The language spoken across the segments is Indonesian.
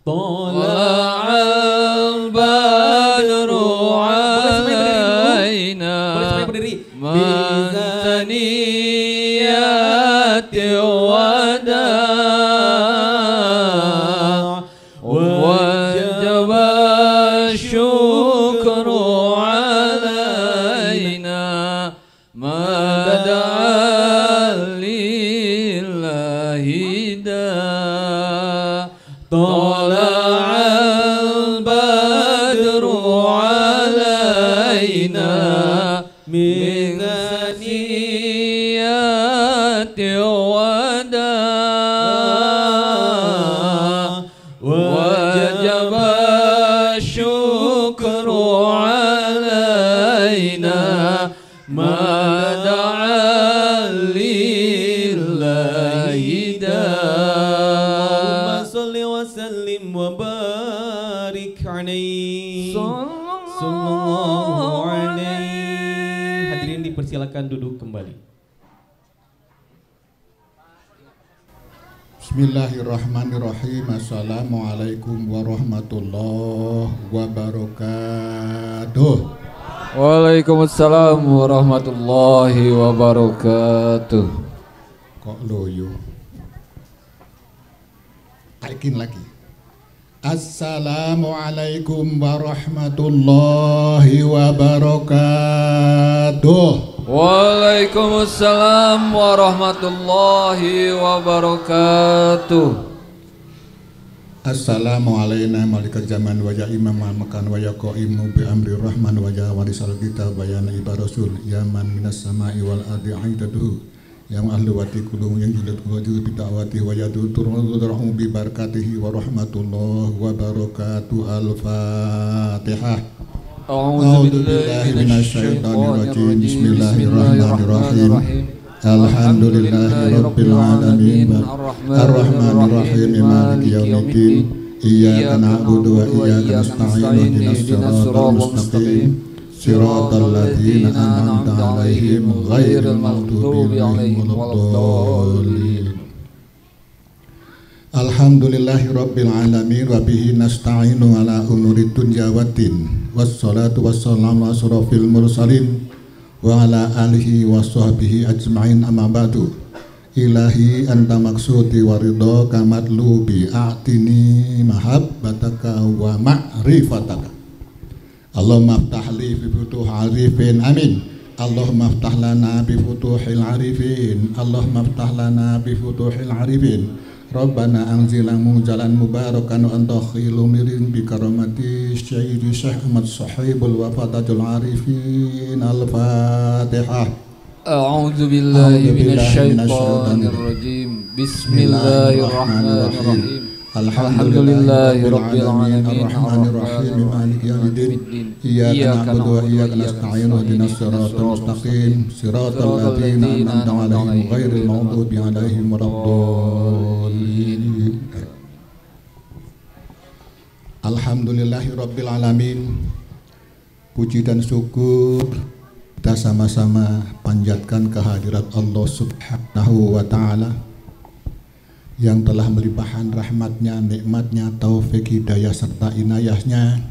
طلع البدر علينا من ثنيات الوداع وجب الشكر علينا ما دعا لله داع طلع البدر علينا من ثنيات الوداع وجب الشكر علينا ما دعا لله داع اللهم صل وسلم وبارك عليه sallallahu alaihi. Hadirin dipersilakan duduk kembali. Bismillahirrahmanirrahim. Assalamualaikum warahmatullahi wabarakatuh. Waalaikumsalam warahmatullahi wabarakatuh. Kok loyo? Aikin lagi. Assalamualaikum warahmatullahi wabarakatuh. Waalaikumsalam warahmatullahi wabarakatuh. Assalamualaikum malaikat zaman wajah imam makan wajah qaimu bi amri rahman wajah warisal kitab bayana ibarasul yaman minas samai wal ardi aidatuhu yang ahlu wati kulung yang jilat wajah bidawati wajadu turun bi barakatihi wa rahmatullahi wa barakatuh. Al-Fatihah. A'udzu billahi minasyaitonir rajim. Bismillahirrahmanirrahim. Alhamdulillahi rabbil alamin arrahmanir rahim maliki yaumiddin iyyaka na'budu wa iyyaka nasta'in ihdinas siratal mustaqim siratal ladzina an'amta 'alaihim ghairil maghdubi 'alaihim waladdallin. Alhamdulillahi rabbil alamin wa bihi nasta'inu ala umurid dunya waddin wassalatu wassalamu ala asrofil mursalin wa ala alihi wa sahbihi ajma'in amma ba'du. Ilahi anta maksudi wa ridha kamatlubi a'tini mahabbataka wa ma'rifataka. Allahumma aftah li fi futuh arifin amin. Allahumma aftah lana bi futuhil arifin. Allahumma aftah lana bi futuhil arifin. Rabbana anzila munjalan mubarakan wa anta khilu mirin bi karamati Syekh Ahmad Sahibul Wafatajul Arifin. Al-Fatihah. A'udzu billahi minasyaitonir rajim. Bismillahirrahmanirrahim. Alhamdulillahi rabbil alamin arrahmanir rahim maliki yaumiddin iyyaka na'budu wa iyyaka nasta'in ihdinas siratal mustaqim siratal ladzina an'amta 'alaihim ghairil maghdubi 'alaihim waladdallin. Alhamdulillahi rabbil alamin. Puji dan syukur kita sama-sama panjatkan kehadirat Allah Subhanahu wa ta'ala yang telah melimpahkan rahmatnya, nikmatnya, taufik, hidayah serta inayahnya.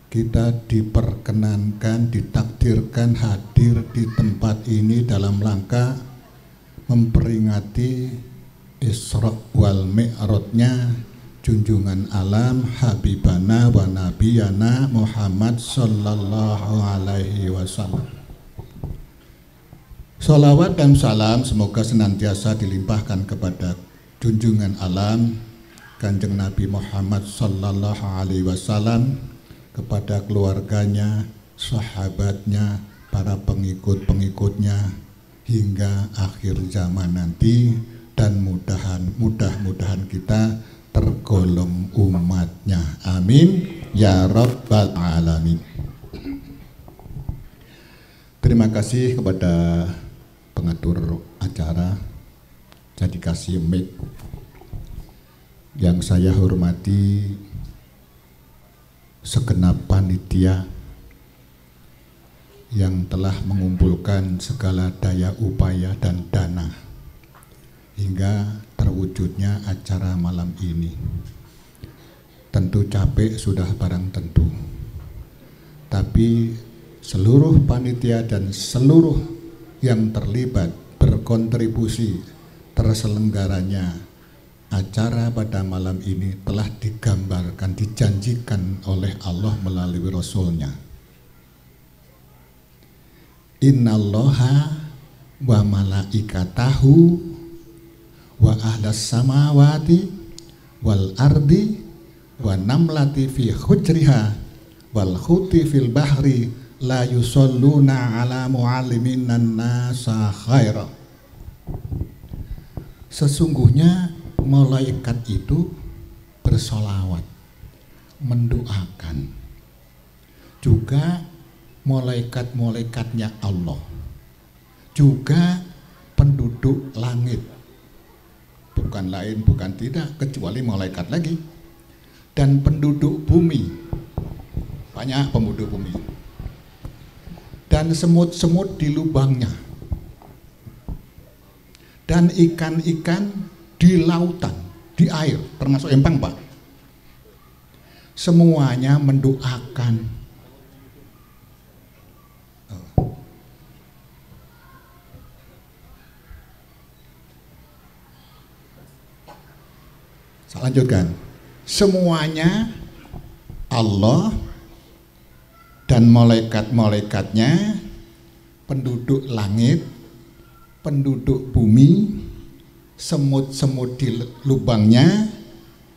Kita diperkenankan, ditakdirkan hadir di tempat ini dalam rangka memperingati Isra wal Mi'rajnya junjungan alam Habibana wa Nabiyana Muhammad sallallahu alaihi wasallam. Salawat dan salam semoga senantiasa dilimpahkan kepada junjungan alam Kanjeng Nabi Muhammad sallallahu alaihi wasallam, kepada keluarganya, sahabatnya, para pengikut-pengikutnya hingga akhir zaman nanti, dan mudah-mudahan kita tergolong umatnya. Amin ya rabbal alamin. Terima kasih kepada pengatur acara Jadi Kasih Mic yang saya hormati, segenap panitia yang telah mengumpulkan segala daya upaya dan dana hingga terwujudnya acara malam ini. tentu capek sudah barang tentu. Tapi seluruh panitia dan seluruh yang terlibat berkontribusi terselenggaranya acara pada malam ini telah digambarkan, dijanjikan oleh Allah melalui Rasul-Nya. Innallaha wa malaikatahu wa ahlas samawati wal ardi wa namlati fi hujriha wal khuti fil bahri la yusalluna ala mu'alliminan nasa khaira. Sesungguhnya malaikat itu bersolawat, mendoakan. Juga malaikat-malaikatnya Allah, juga penduduk langit, bukan lain bukan tidak kecuali malaikat lagi, dan penduduk bumi, banyak penduduk bumi, dan semut-semut di lubangnya, dan ikan-ikan di lautan, di air, termasuk empang Pak. Semuanya mendoakan. Saya lanjutkan. Semuanya Allah dan malaikat-malaikatnya, penduduk langit, penduduk bumi, semut-semut di lubangnya,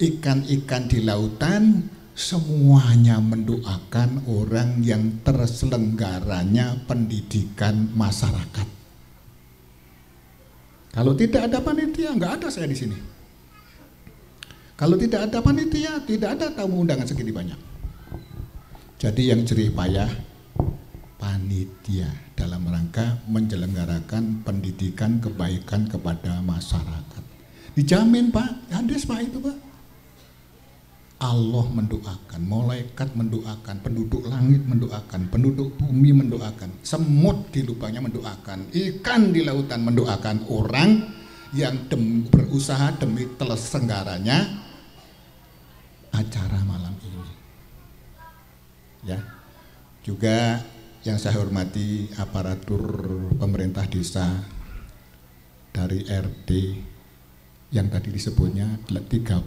ikan-ikan di lautan, semuanya mendoakan orang yang terselenggaranya pendidikan masyarakat. Kalau tidak ada panitia, nggak ada saya di sini. Kalau tidak ada panitia, tidak ada tamu undangan segini banyak. Jadi yang jerih payah panitia dalam rangka menyelenggarakan pendidikan kebaikan kepada masyarakat. Dijamin Pak, hadis Pak itu Pak. Allah mendoakan, malaikat mendoakan, penduduk langit mendoakan, penduduk bumi mendoakan, semut di lubangnya mendoakan, ikan di lautan mendoakan orang yang berusaha demi terselenggaranya acara malam ini. Ya. Juga yang saya hormati aparatur pemerintah desa dari RT yang tadi disebutnya 13,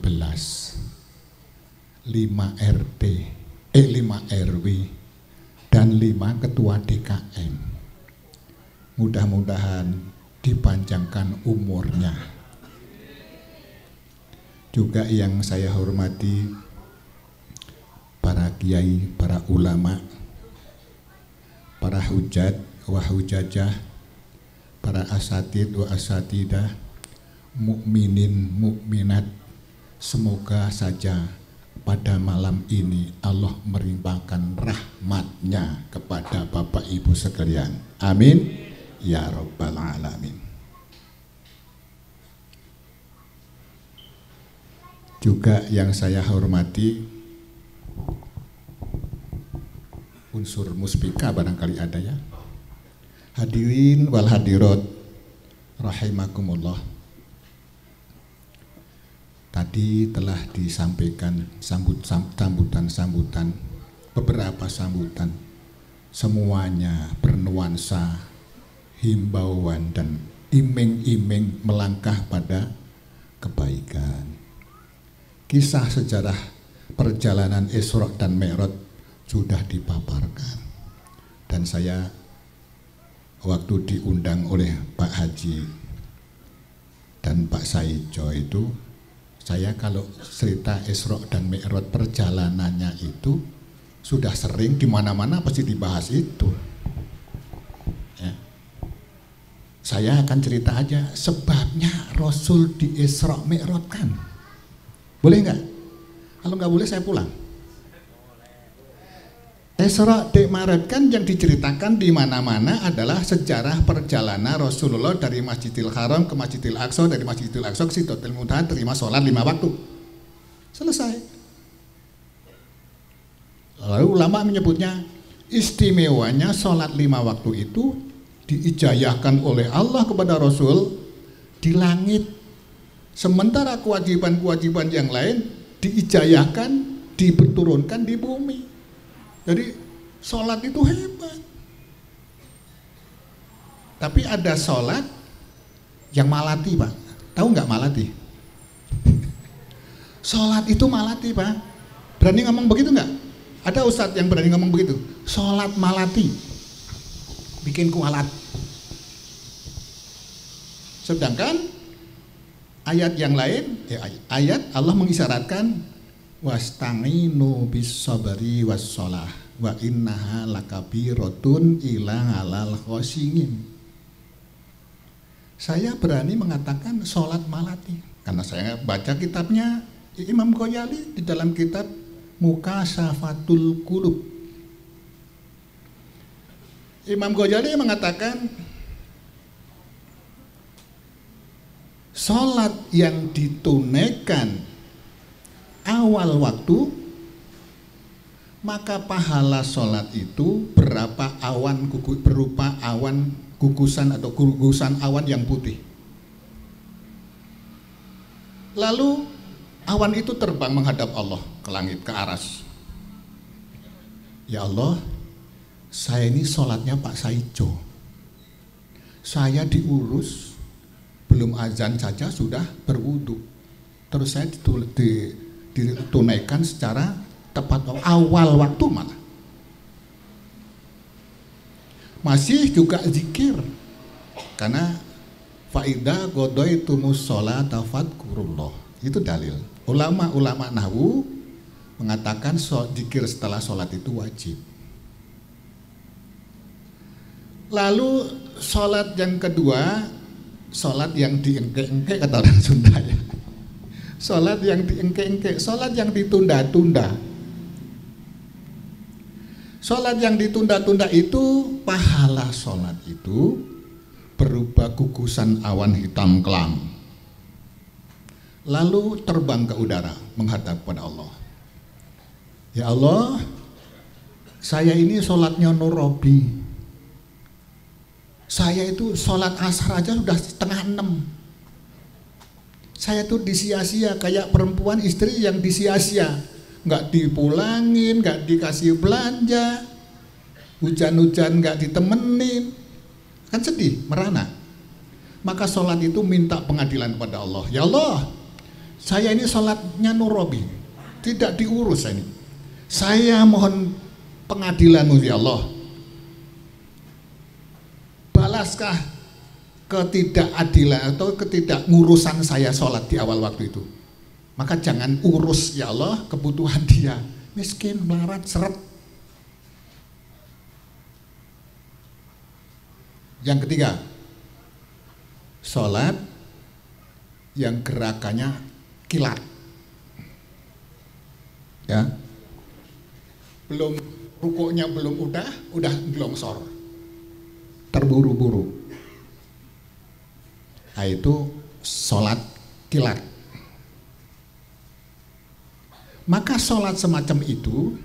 5 RT, 5 RW dan 5 ketua DKM. Mudah-mudahan dipanjangkan umurnya. Juga yang saya hormati para kiai, para ulama, para hujat wa hujajah, para asatid wa asatidah, mukminin mukminat, semoga saja pada malam ini Allah melimpahkan rahmatnya kepada Bapak Ibu sekalian. Amin ya rabbal alamin. Juga yang saya hormati unsur muspika barangkali ada ya. Hadirin wal hadirat rahimakumullah. Tadi telah disampaikan sambutan-sambutan, beberapa sambutan, semuanya bernuansa himbauan dan iming-iming melangkah pada kebaikan. Kisah sejarah perjalanan Isra dan Mi'raj sudah dipaparkan, dan saya waktu diundang oleh Pak Haji dan Pak Saijo itu, saya kalau cerita Isra dan Mi'raj perjalanannya itu sudah sering di mana-mana pasti dibahas itu. Ya. Saya akan cerita aja sebabnya Rasul di Isra Mi'raj kan. Boleh nggak? Kalau nggak boleh saya pulang. Isra dan Mi'raj kan yang diceritakan di mana-mana adalah sejarah perjalanan Rasulullah dari Masjidil Haram ke Masjidil Aqsa, dari Masjidil Aqsa ke Sidratul Muntaha, terima sholat 5 waktu. Selesai. Lalu ulama menyebutnya istimewanya sholat 5 waktu itu diijayahkan oleh Allah kepada Rasul di langit. Sementara kewajiban-kewajiban yang lain diijayahkan diturunkan di bumi. Jadi sholat itu hebat. Tapi ada sholat yang malati, Pak. Tahu nggak malati? Sholat itu malati, Pak. Berani ngomong begitu nggak? Ada ustadz yang berani ngomong begitu. Sholat malati, bikin kualat. Sedangkan ayat yang lain, ayat Allah mengisyaratkan wasta'inu bis sabri was shalah wa innaha lakabiratun ila alal khosingin. Saya berani mengatakan sholat malati karena saya baca kitabnya Imam Ghazali di dalam kitab Mukashafatul Qulub. Imam Ghazali mengatakan sholat yang ditunaikan awal waktu, maka pahala sholat itu berupa awan gugusan atau gugusan awan yang putih. Lalu awan itu terbang menghadap Allah ke langit, ke aras. Ya Allah, saya ini sholatnya Pak Saijo. Saya diurus, belum azan saja sudah berwudu. Terus saya ditunaikan secara tepat awal waktu malah. Masih juga zikir. Karena faida godoitumus sholata fadkurullah. Itu dalil. Ulama-ulama nahwu mengatakan zikir setelah sholat itu wajib. Lalu sholat yang kedua, sholat yang diengke-engke kata orang Sunda ya. Sholat yang diengke-engke, sholat yang ditunda-tunda. Sholat yang ditunda-tunda itu, pahala sholat itu berupa gugusan awan hitam kelam, lalu terbang ke udara menghadap pada Allah. Ya Allah, saya ini sholatnya Nurabi. Saya itu sholat asar aja sudah 5:30. Saya tuh disia-sia kayak perempuan istri yang disia-sia, nggak dipulangin, nggak dikasih belanja, hujan-hujan nggak ditemenin, kan sedih, merana. Maka sholat itu minta pengadilan kepada Allah. Ya Allah, saya ini sholatnya Nurabi, tidak diurus ini. Saya mohon pengadilan-Mu ya Allah. Balaskah ketidakadilan atau ketidakngurusan saya sholat di awal waktu itu. Maka jangan urus ya Allah kebutuhan dia, miskin, melarat, seret. Yang ketiga, sholat yang gerakannya kilat, ya, belum rukuknya belum udah gelongsor, terburu-buru. Nah, itu sholat kilat. Maka sholat semacam itu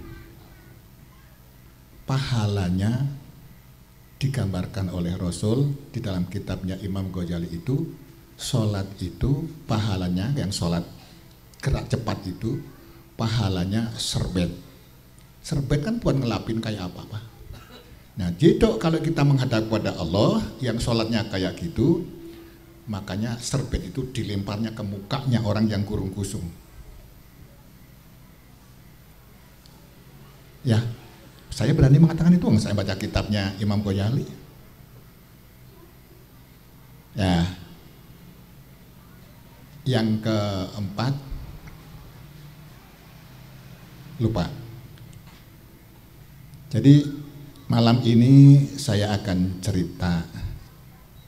pahalanya digambarkan oleh Rasul di dalam kitabnya Imam Ghazali itu, sholat itu pahalanya, yang sholat gerak cepat itu pahalanya serbet. Serbet kan buat ngelapin kayak apa-apa. Nah, jadi kalau kita menghadap pada Allah yang sholatnya kayak gitu, makanya serbet itu dilemparnya ke mukanya orang yang kurung kusung. Ya, saya berani mengatakan itu, saya baca kitabnya Imam Ghazali. Ya, yang keempat, lupa. Jadi malam ini saya akan cerita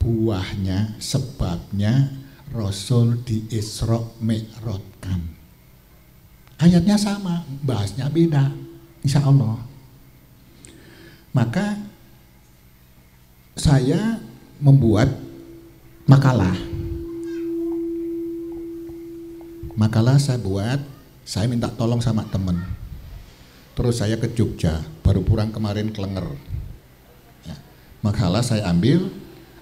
buahnya, sebabnya Rasul di Isra Mi'rajkan. Ayatnya sama, bahasnya beda, insya Allah. Maka saya membuat makalah saya buat, saya minta tolong sama temen. Terus saya ke Jogja, baru pulang kemarin Klenger. Ya, makalah saya ambil,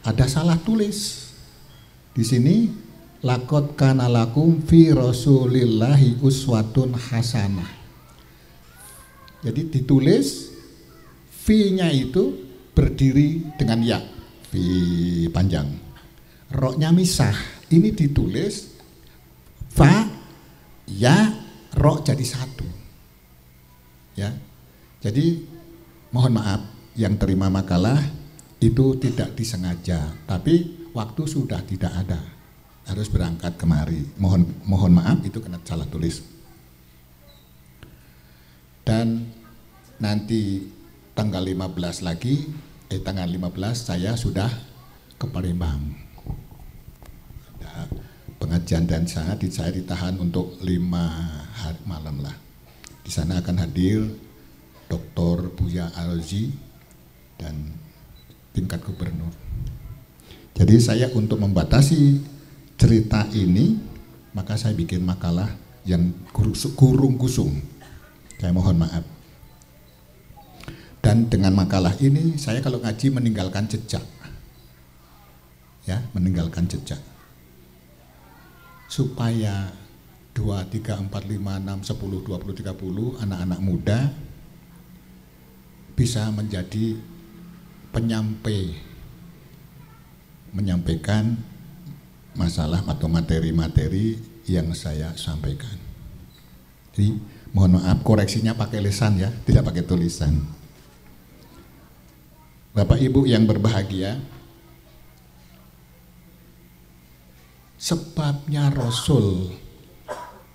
ada salah tulis di sini, laqad kana lakum fi rasulillahi uswatun hasanah. Jadi ditulis V-nya itu berdiri dengan ya, V panjang. Ro-nya misah. Ini ditulis fa, ya, ro jadi satu. Ya. Jadi mohon maaf yang terima makalah itu tidak disengaja, tapi waktu sudah tidak ada. Harus berangkat kemari. Mohon maaf itu kena salah tulis. Dan nanti tanggal 15 lagi, tanggal 15 saya sudah ke Palembang. Ada pengajian dan saya ditahan untuk 5 hari malam lah. Di sana akan hadir Dr. Buya Alzi dan tingkat gubernur. Jadi saya untuk membatasi cerita ini, maka saya bikin makalah yang kurung kusung. Saya mohon maaf. Dan dengan makalah ini saya kalau ngaji meninggalkan jejak. Ya, meninggalkan jejak. Supaya 2, 3, 4, 5, 6, 10, 20, 30 anak-anak muda bisa menjadi menyampaikan masalah atau materi-materi yang saya sampaikan. Jadi mohon maaf koreksinya pakai lisan ya, tidak pakai tulisan. Bapak Ibu yang berbahagia, sebabnya Rasul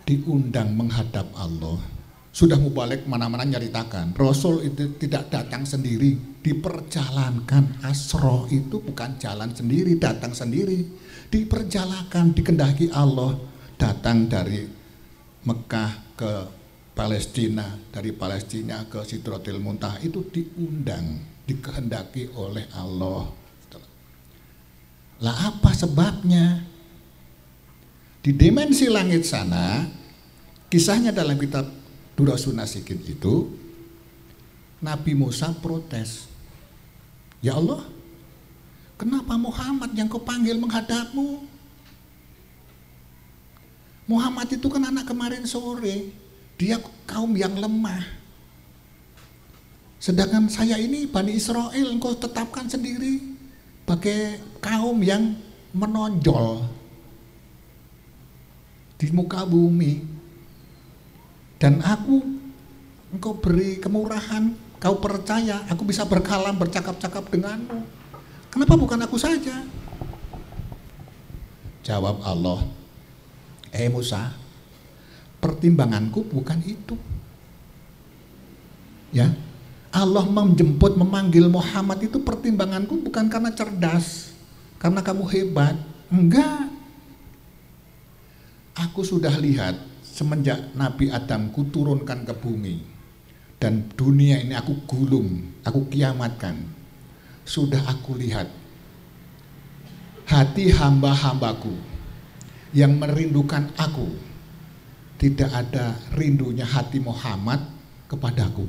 diundang menghadap Allah. Sudah mubalik mana-mana nyaritakan. Rasul itu tidak datang sendiri, diperjalankan. Asro itu bukan jalan sendiri, datang sendiri. Diperjalankan, dikendaki Allah. Datang dari Mekah ke Palestina, dari Palestina ke Sidratil Muntaha, itu diundang, dikehendaki oleh Allah. Lah apa sebabnya? Di dimensi langit sana, kisahnya dalam kitab Durasun Nasikin itu, Nabi Musa protes. Ya Allah, kenapa Muhammad yang kau panggil menghadapmu? Muhammad itu kan anak kemarin sore, dia kaum yang lemah. Sedangkan saya ini Bani Israel, engkau tetapkan sendiri sebagai kaum yang menonjol di muka bumi. Dan engkau beri kemurahan, kau percaya, aku bisa berkalam, bercakap-cakap denganmu. Kenapa bukan aku saja? Jawab Allah, Musa, pertimbanganku bukan itu. Ya, Allah menjemput, memanggil Muhammad itu pertimbanganku bukan karena cerdas, karena kamu hebat. Enggak. Aku sudah lihat semenjak Nabi Adam kuturunkan ke bumi dan dunia ini aku gulung, aku kiamatkan. Sudah aku lihat hati hamba-hambaku yang merindukan aku, tidak ada rindunya hati Muhammad kepadaku.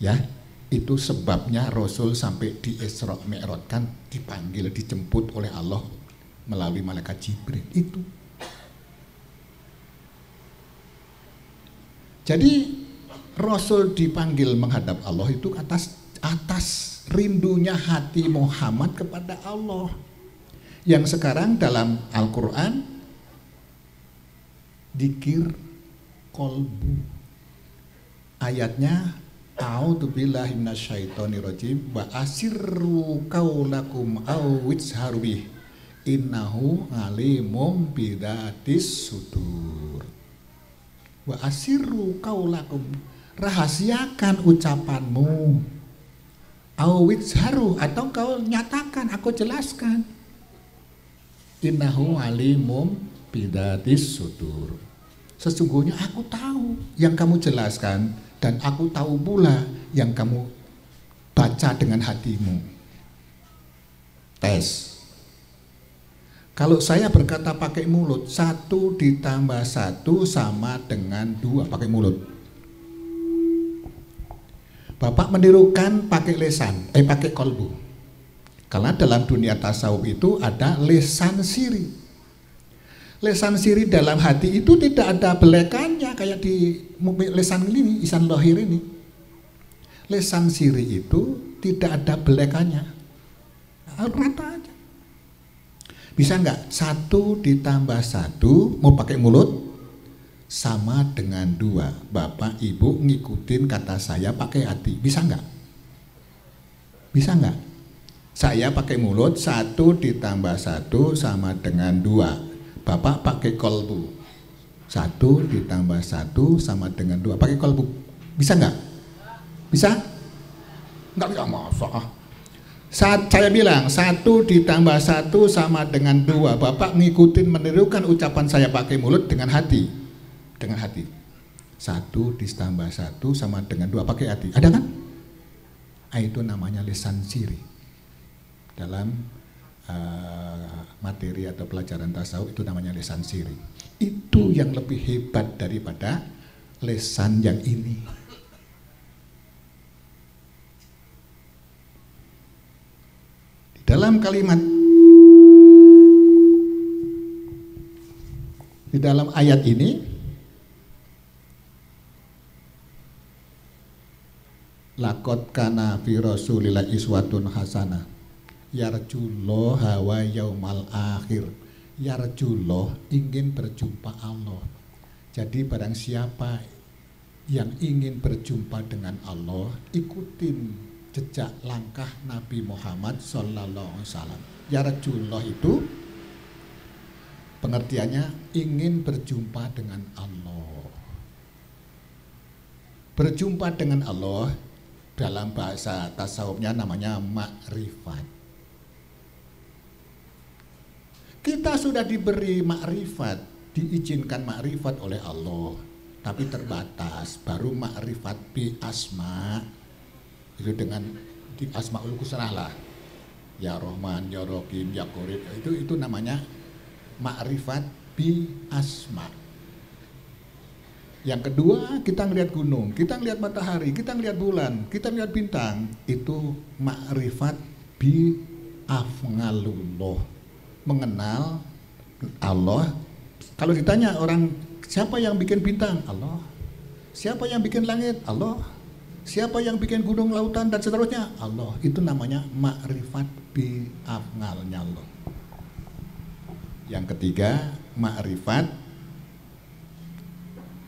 Ya, itu sebabnya Rasul sampai di Isra Mi'rajkan, dipanggil, dijemput oleh Allah melalui malaikat Jibril itu. Jadi Rasul dipanggil menghadap Allah itu atas rindunya hati Muhammad kepada Allah. Yang sekarang dalam Al-Quran dzikir qalbu. Ayatnya a'udzubillahi minasyaitonirrajim wa asirru qaulakum aw ijharu bih innahu alimum bidatis sudur. Wa asirru qaulakum, rahasiakan ucapanmu, awidharu, atau kau nyatakan, aku jelaskan. Innahu alimum bidatis sudur, sesungguhnya aku tahu yang kamu jelaskan, dan aku tahu pula yang kamu baca dengan hatimu. Tes. Kalau saya berkata pakai mulut, 1 ditambah 1 sama dengan 2, pakai mulut. Bapak menirukan pakai lisan, pakai kolbu. Karena dalam dunia tasawuf itu ada lisan siri. Lesan siri dalam hati itu tidak ada belekannya kayak di lesan ini, lisan lohir ini. Lesan siri itu tidak ada belekannya, rata aja. Bisa nggak 1 ditambah 1 mau pakai mulut sama dengan 2. Bapak Ibu ngikutin kata saya pakai hati, bisa nggak? Bisa nggak? Saya pakai mulut 1 ditambah 1 sama dengan 2. Bapak pakai kolbu 1 ditambah 1 sama dengan 2. Pakai kolbu, bisa nggak? Bisa? Nggak bisa, masa? Saat saya bilang 1 ditambah 1 sama dengan 2, Bapak ngikutin menirukan ucapan saya pakai mulut dengan hati. Dengan hati. 1 ditambah 1 sama dengan 2 pakai hati. Ada kan? Itu namanya lisan siri. Dalam materi atau pelajaran tasawuf itu namanya lisan siri. Itu yang lebih hebat daripada lisan yang ini. Dalam kalimat, di dalam ayat ini, laqad kana fi Rasulillah iswatun hasanah yarjullaha wa yaumal akhir. Yarjullah, ingin berjumpa Allah. Jadi barang siapa yang ingin berjumpa dengan Allah, ikutin jejak langkah Nabi Muhammad sallallahu alaihi wasallam. Yarjullah itu pengertiannya ingin berjumpa dengan Allah. Berjumpa dengan Allah dalam bahasa tasawufnya namanya makrifat. Kita sudah diberi makrifat, diizinkan makrifat oleh Allah, tapi terbatas. Baru makrifat bi asma, itu dengan di asmaul husna lah, ya Rahman, ya Rahim, ya Qorib, itu namanya makrifat bi asma. Yang kedua, kita ngelihat gunung, kita ngelihat matahari, kita ngelihat bulan, kita ngelihat bintang, itu makrifat bi afngalullah, mengenal Allah. Kalau ditanya orang, siapa yang bikin bintang? Allah. Siapa yang bikin langit? Allah. Siapa yang bikin gunung, lautan dan seterusnya? Allah. Itu namanya makrifat bi afnalnya Allah. Yang ketiga, makrifat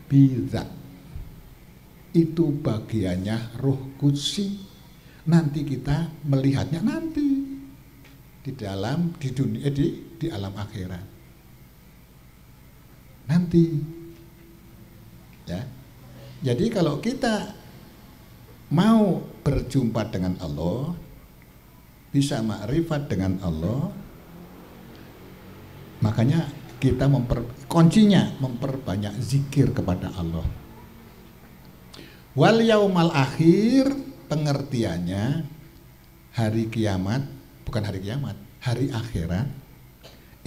bi zat. Itu bagiannya Ruh Qudsi. Nanti kita melihatnya nanti di dalam di dunia di alam akhirat nanti, ya. Jadi kalau kita mau berjumpa dengan Allah, bisa makrifat dengan Allah, makanya kita kuncinya memperbanyak zikir kepada Allah. Wal yaumal akhir, pengertiannya hari kiamat. Bukan hari kiamat, hari akhirat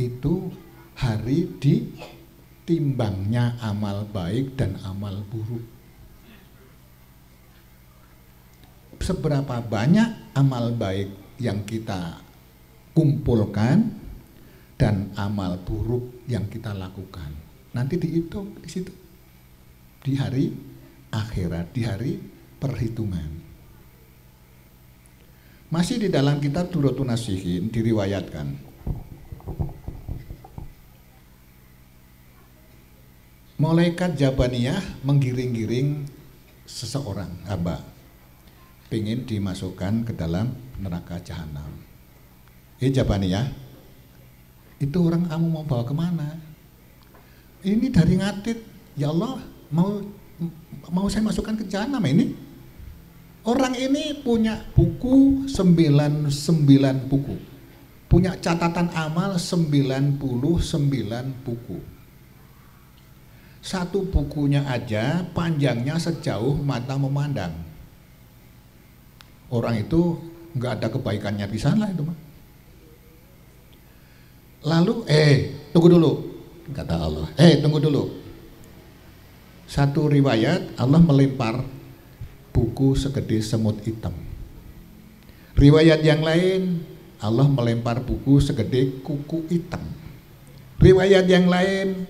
itu hari ditimbangnya amal baik dan amal buruk. Seberapa banyak amal baik yang kita kumpulkan dan amal buruk yang kita lakukan, nanti dihitung di situ, di hari akhirat, di hari perhitungan. Masih di dalam kitab Durratun Nasihin diriwayatkan, malaikat Jabaniyah menggiring-giring seseorang hamba, pengen dimasukkan ke dalam neraka jahanam. Jabaniyah, itu orang kamu mau bawa kemana? Ini dari Ngatit, ya Allah, mau saya masukkan ke jahanam ini. Orang ini punya buku 99 buku, punya catatan amal 99 buku. Satu bukunya aja panjangnya sejauh mata memandang. Orang itu nggak ada kebaikannya di sana itu mah. Lalu tunggu dulu, kata Allah. Tunggu dulu. Satu riwayat Allah melempar buku segede semut hitam. Riwayat yang lain Allah melempar buku segede kuku hitam. Riwayat yang lain,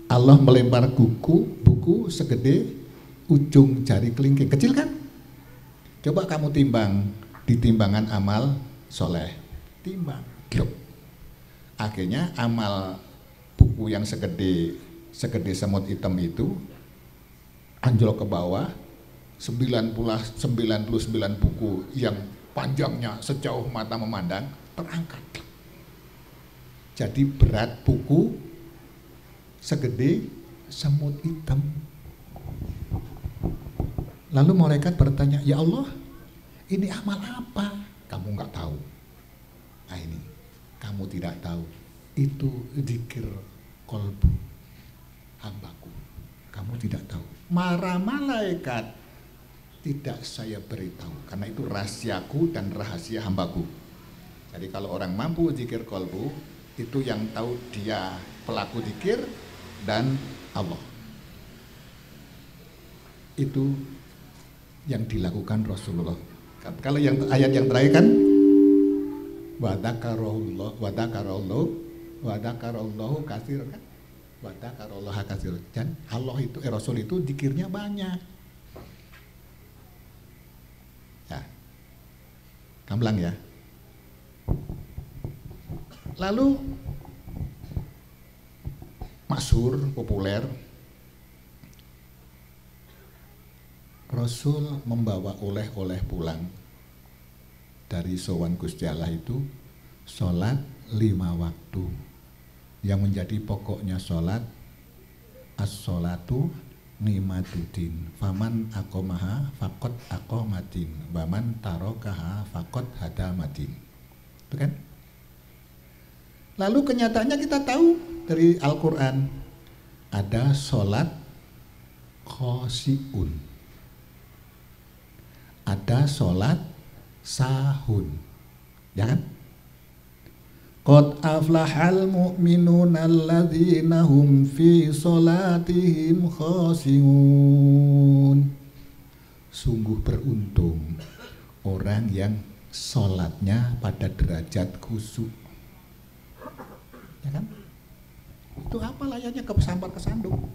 Allah melempar buku segede ujung jari kelingking, kecil kan? Coba kamu timbang di timbangan amal soleh, timbang, gluk. Akhirnya amal buku yang segede semut hitam itu anjlok ke bawah. 99 buku yang panjangnya sejauh mata memandang terangkat. Jadi berat buku segede semut hitam. Lalu malaikat bertanya, ya Allah, ini amal apa? Kamu nggak tahu. Nah ini, kamu tidak tahu. Itu dzikir kolbu hambaku. Kamu tidak tahu. Marah malaikat, tidak saya beritahu, karena itu rahasiaku dan rahasia hambaku. Jadi kalau orang mampu dzikir kolbu, itu yang tahu dia pelaku dzikir dan Allah. Itu yang dilakukan Rasulullah. Kalau yang ayat yang terakhir kan wadakarallahu katsir kan, wadakarallahu katsir. Dan Allah itu Rasul itu dzikirnya banyak. Ya, gamblang ya. Lalu masyhur, populer, Rasul membawa oleh-oleh pulang dari sowan Gusti Allah itu sholat 5 waktu yang menjadi pokoknya sholat as-sholatu ni'matuddin faman aqomaha faqad aqomatin waman tarokaha faqad hadamatin. Itu kan? Lalu kenyataannya kita tahu dari Al-Quran ada sholat khosiun, ada sholat sahun, ya kan? Qad aflahal mu'minuna alladzina hum fi sholatihim khosiun. Sungguh beruntung orang yang sholatnya pada derajat khusyuk, ya kan? Itu apa layaknya kesampar kesandung.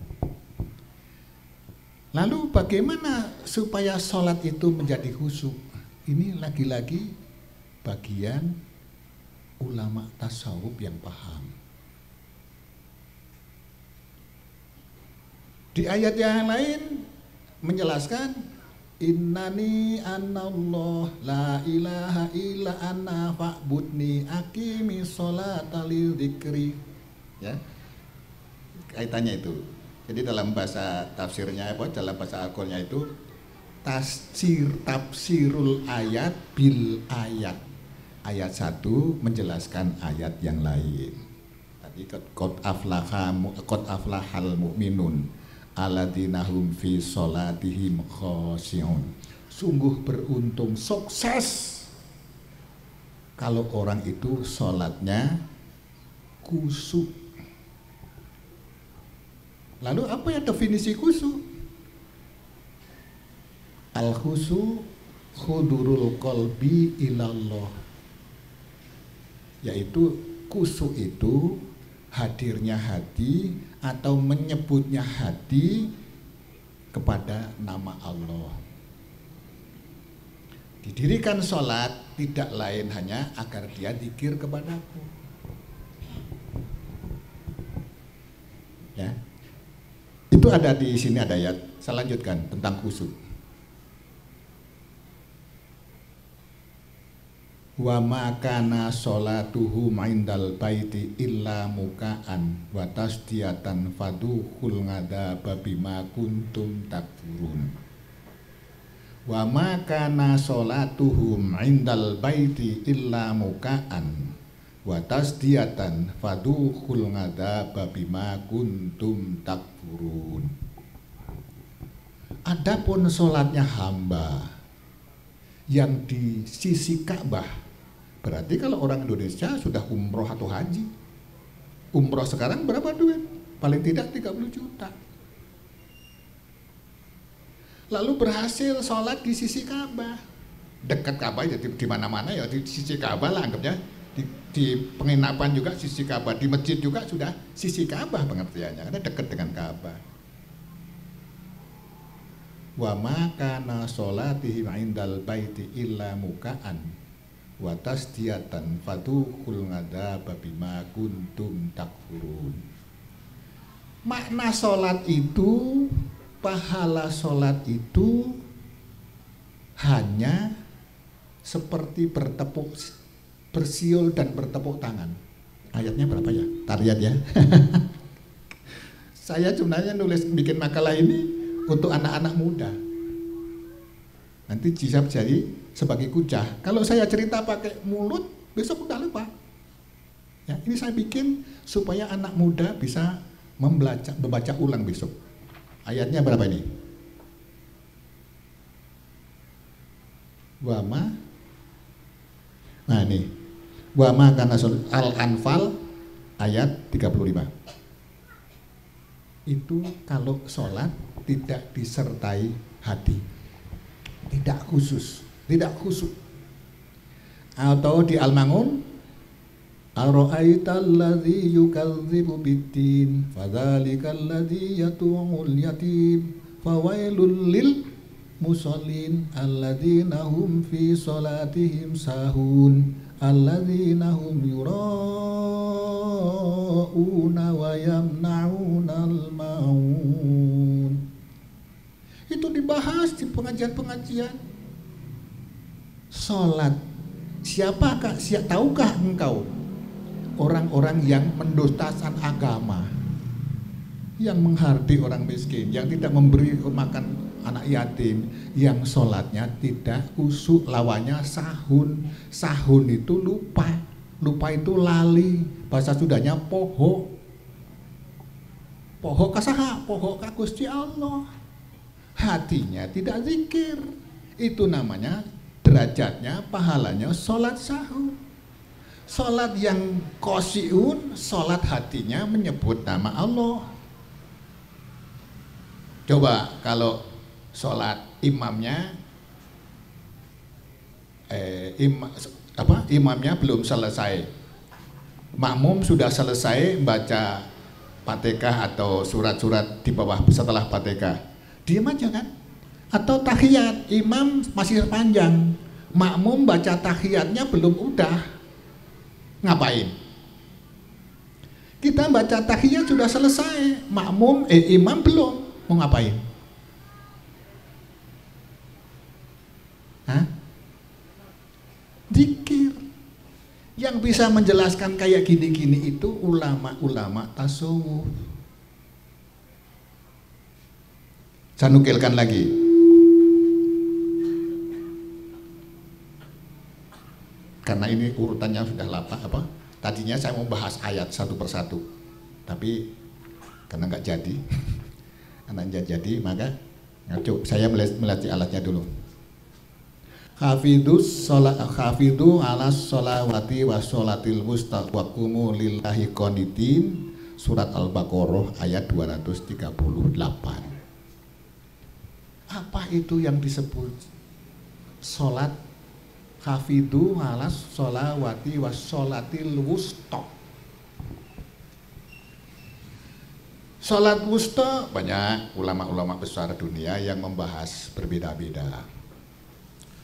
Lalu bagaimana supaya sholat itu menjadi khusyuk? Ini lagi-lagi bagian ulama tasawuf yang paham. Di ayat yang lain menjelaskan innani anallah la ilaha illa ana fa'budni aqimi sholata lidzikri. Ya. Kaitannya itu. Jadi dalam bahasa tafsirnya dalam bahasa Al-Qur'annya itu tafsirul ayat bil ayat. Ayat 1 menjelaskan ayat yang lain. Tadi qad aflahal mu'minun alladzina hum fi sholatihim khoshi'un. Sungguh beruntung, sukses kalau orang itu sholatnya khusyuk. Lalu apa ya definisi khusyuk? Al-khusyuk khudurul qalbi ilallah. Yaitu khusyuk itu hadirnya hati atau menyebutnya hati kepada nama Allah. Didirikan sholat tidak lain hanya agar dia dzikir kepadaku. Ya, itu ada di sini ada ayat. Saya lanjutkan tentang khusyuk. Wa ma kana sholatuhum indal baiti illa muka'an wa tasdiyatan fadukhul ngadaba bima kuntum takfurun. Wa ma kana sholatuhum indal baiti illa muka'an wa tasdiyatan fadukhul ngadaba bima kuntum takfurun. Adapun sholatnya hamba yang di sisi Ka'bah, berarti kalau orang Indonesia sudah umroh atau haji. Umroh sekarang berapa duit? Paling tidak 30 juta. Lalu berhasil sholat di sisi Ka'bah. Dekat Ka'bah ya di mana-mana ya di sisi Ka'bah lah anggapnya. Di penginapan juga sisi Ka'bah, di masjid juga sudah sisi Ka'bah pengertiannya, karena dekat dengan Ka'bah. Wa ma kana sholatihim indal baiti illa muka'an wa tasdiyatan fatuhul ngadaba bima kuntum takfurun. Makna sholat itu, pahala sholat itu hanya seperti bersiul dan bertepuk tangan. Ayatnya berapa ya? Tariat ya. Saya sebenarnya bikin makalah ini untuk anak-anak muda. Nanti bisa jadi sebagai kujah. Kalau saya cerita pakai mulut, besok udah lupa. Ya, ini saya bikin supaya anak muda bisa membaca ulang besok. Ayatnya berapa ini? Wama. Nah ini. Wa ma kana Al-Anfal ayat 35. Itu kalau sholat tidak disertai hati, tidak khusus, tidak khusyuk. Atau di Al-Ma'un, ara'aital ladzi yukadzibu biddin fadzalikal ladzi yat'ul yatim fawailul lil musallin alladzina hum fi sholatihim sahun alladzina hum yura'una wa yamna'unal ma'un. Itu dibahas di pengajian-pengajian. Salat. Tahukah engkau orang-orang yang mendustakan agama, yang menghardi orang miskin, yang tidak memberi makan anak yatim, yang sholatnya tidak khusyuk, lawannya sahun. Sahun itu lupa, lupa itu lali, bahasa Sundanya poho. Poho kasaha, poho ka Gusti Allah. Hatinya tidak zikir. Itu namanya derajatnya, pahalanya sholat sahun. Sholat yang qosiun, sholat hatinya menyebut nama Allah. Coba kalau sholat imamnya imamnya belum selesai, makmum sudah selesai baca Fatihah atau surat-surat di bawah setelah Fatihah, diam aja kan? Atau tahiyat, imam masih panjang, makmum baca tahiyatnya belum udah, ngapain? Kita baca tahiyat sudah selesai, imam belum, mau ngapain? Zikir. Yang bisa menjelaskan kayak gini-gini itu ulama-ulama tasawuf. Saya nukilkan lagi. Karena ini urutannya sudah lama tadinya saya mau bahas ayat satu persatu, tapi karena nggak jadi, maka saya melihat alatnya dulu. Hafidhu ala sholawati wa sholatil wusta wa qumu lillahi qanitin, surat Al-Baqarah ayat 238. Apa itu yang disebut sholat? Hafidhu ala sholawati wa sholatil wusta. Sholat wusta banyak ulama-ulama besar dunia yang membahas berbeda-beda.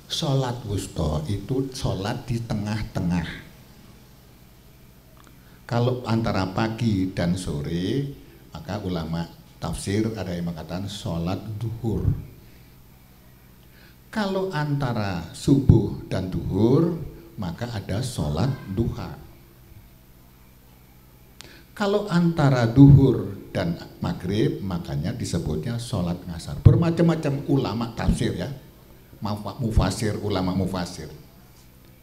Sholat wusta itu sholat di tengah-tengah. Kalau antara pagi dan sore, maka ulama tafsir ada yang mengatakan sholat duhur. Kalau antara subuh dan duhur, maka ada sholat duha. Kalau antara duhur dan maghrib, makanya disebutnya sholat ngasar. Bermacam-macam ulama tafsir ya. Ulama mufasir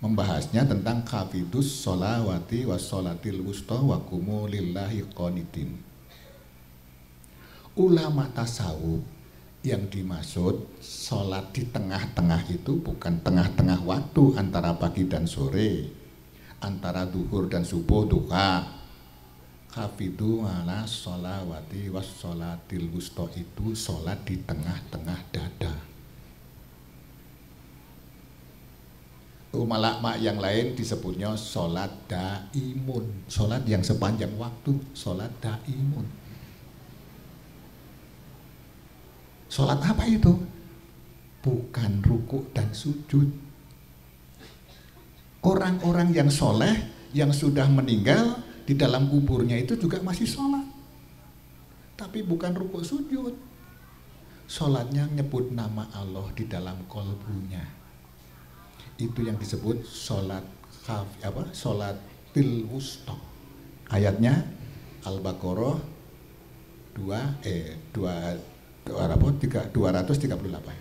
membahasnya tentang hafidhus sholawati was sholatil wusta wa qumu lillahi qanitin. Ulama tasawuf yang dimaksud sholat di tengah-tengah itu bukan tengah-tengah waktu antara pagi dan sore, antara duhur dan subuh duha. Hafidhu ala sholawati was sholatil wusta itu sholat di tengah-tengah dada. ulama yang lain disebutnya sholat daimun, sholat yang sepanjang waktu, sholat daimun. Sholat apa itu? Bukan rukuk dan sujud. Orang-orang yang soleh, yang sudah meninggal, di dalam kuburnya itu juga masih sholat. Tapi bukan rukuk sujud. Sholatnya nyebut nama Allah di dalam kolbunya. Itu yang disebut sholat sholatil wusta. Ayatnya Al-Baqarah 238.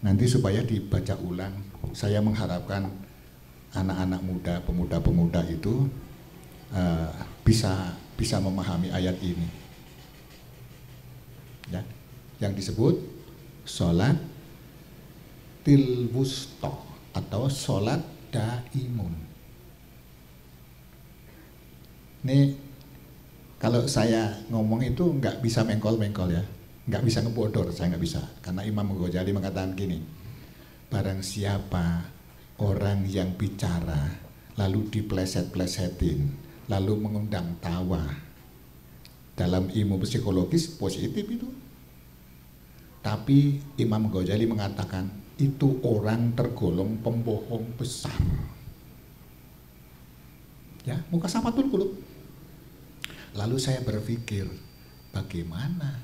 Nanti supaya dibaca ulang, saya mengharapkan anak-anak muda, pemuda-pemuda itu bisa memahami ayat ini. Ya, yang disebut sholat wusta atau sholat daimun. Nih, kalau saya ngomong itu nggak bisa mengkol-mengkol ya, nggak bisa ngebodor, saya nggak bisa. Karena Imam Ghazali mengatakan gini, barang siapa orang yang bicara lalu dipleset-plesetin, lalu mengundang tawa, dalam ilmu psikologis positif itu. Tapi Imam Ghazali mengatakan itu orang tergolong pembohong besar. Ya, muka safatul qulub. Lalu saya berpikir, bagaimana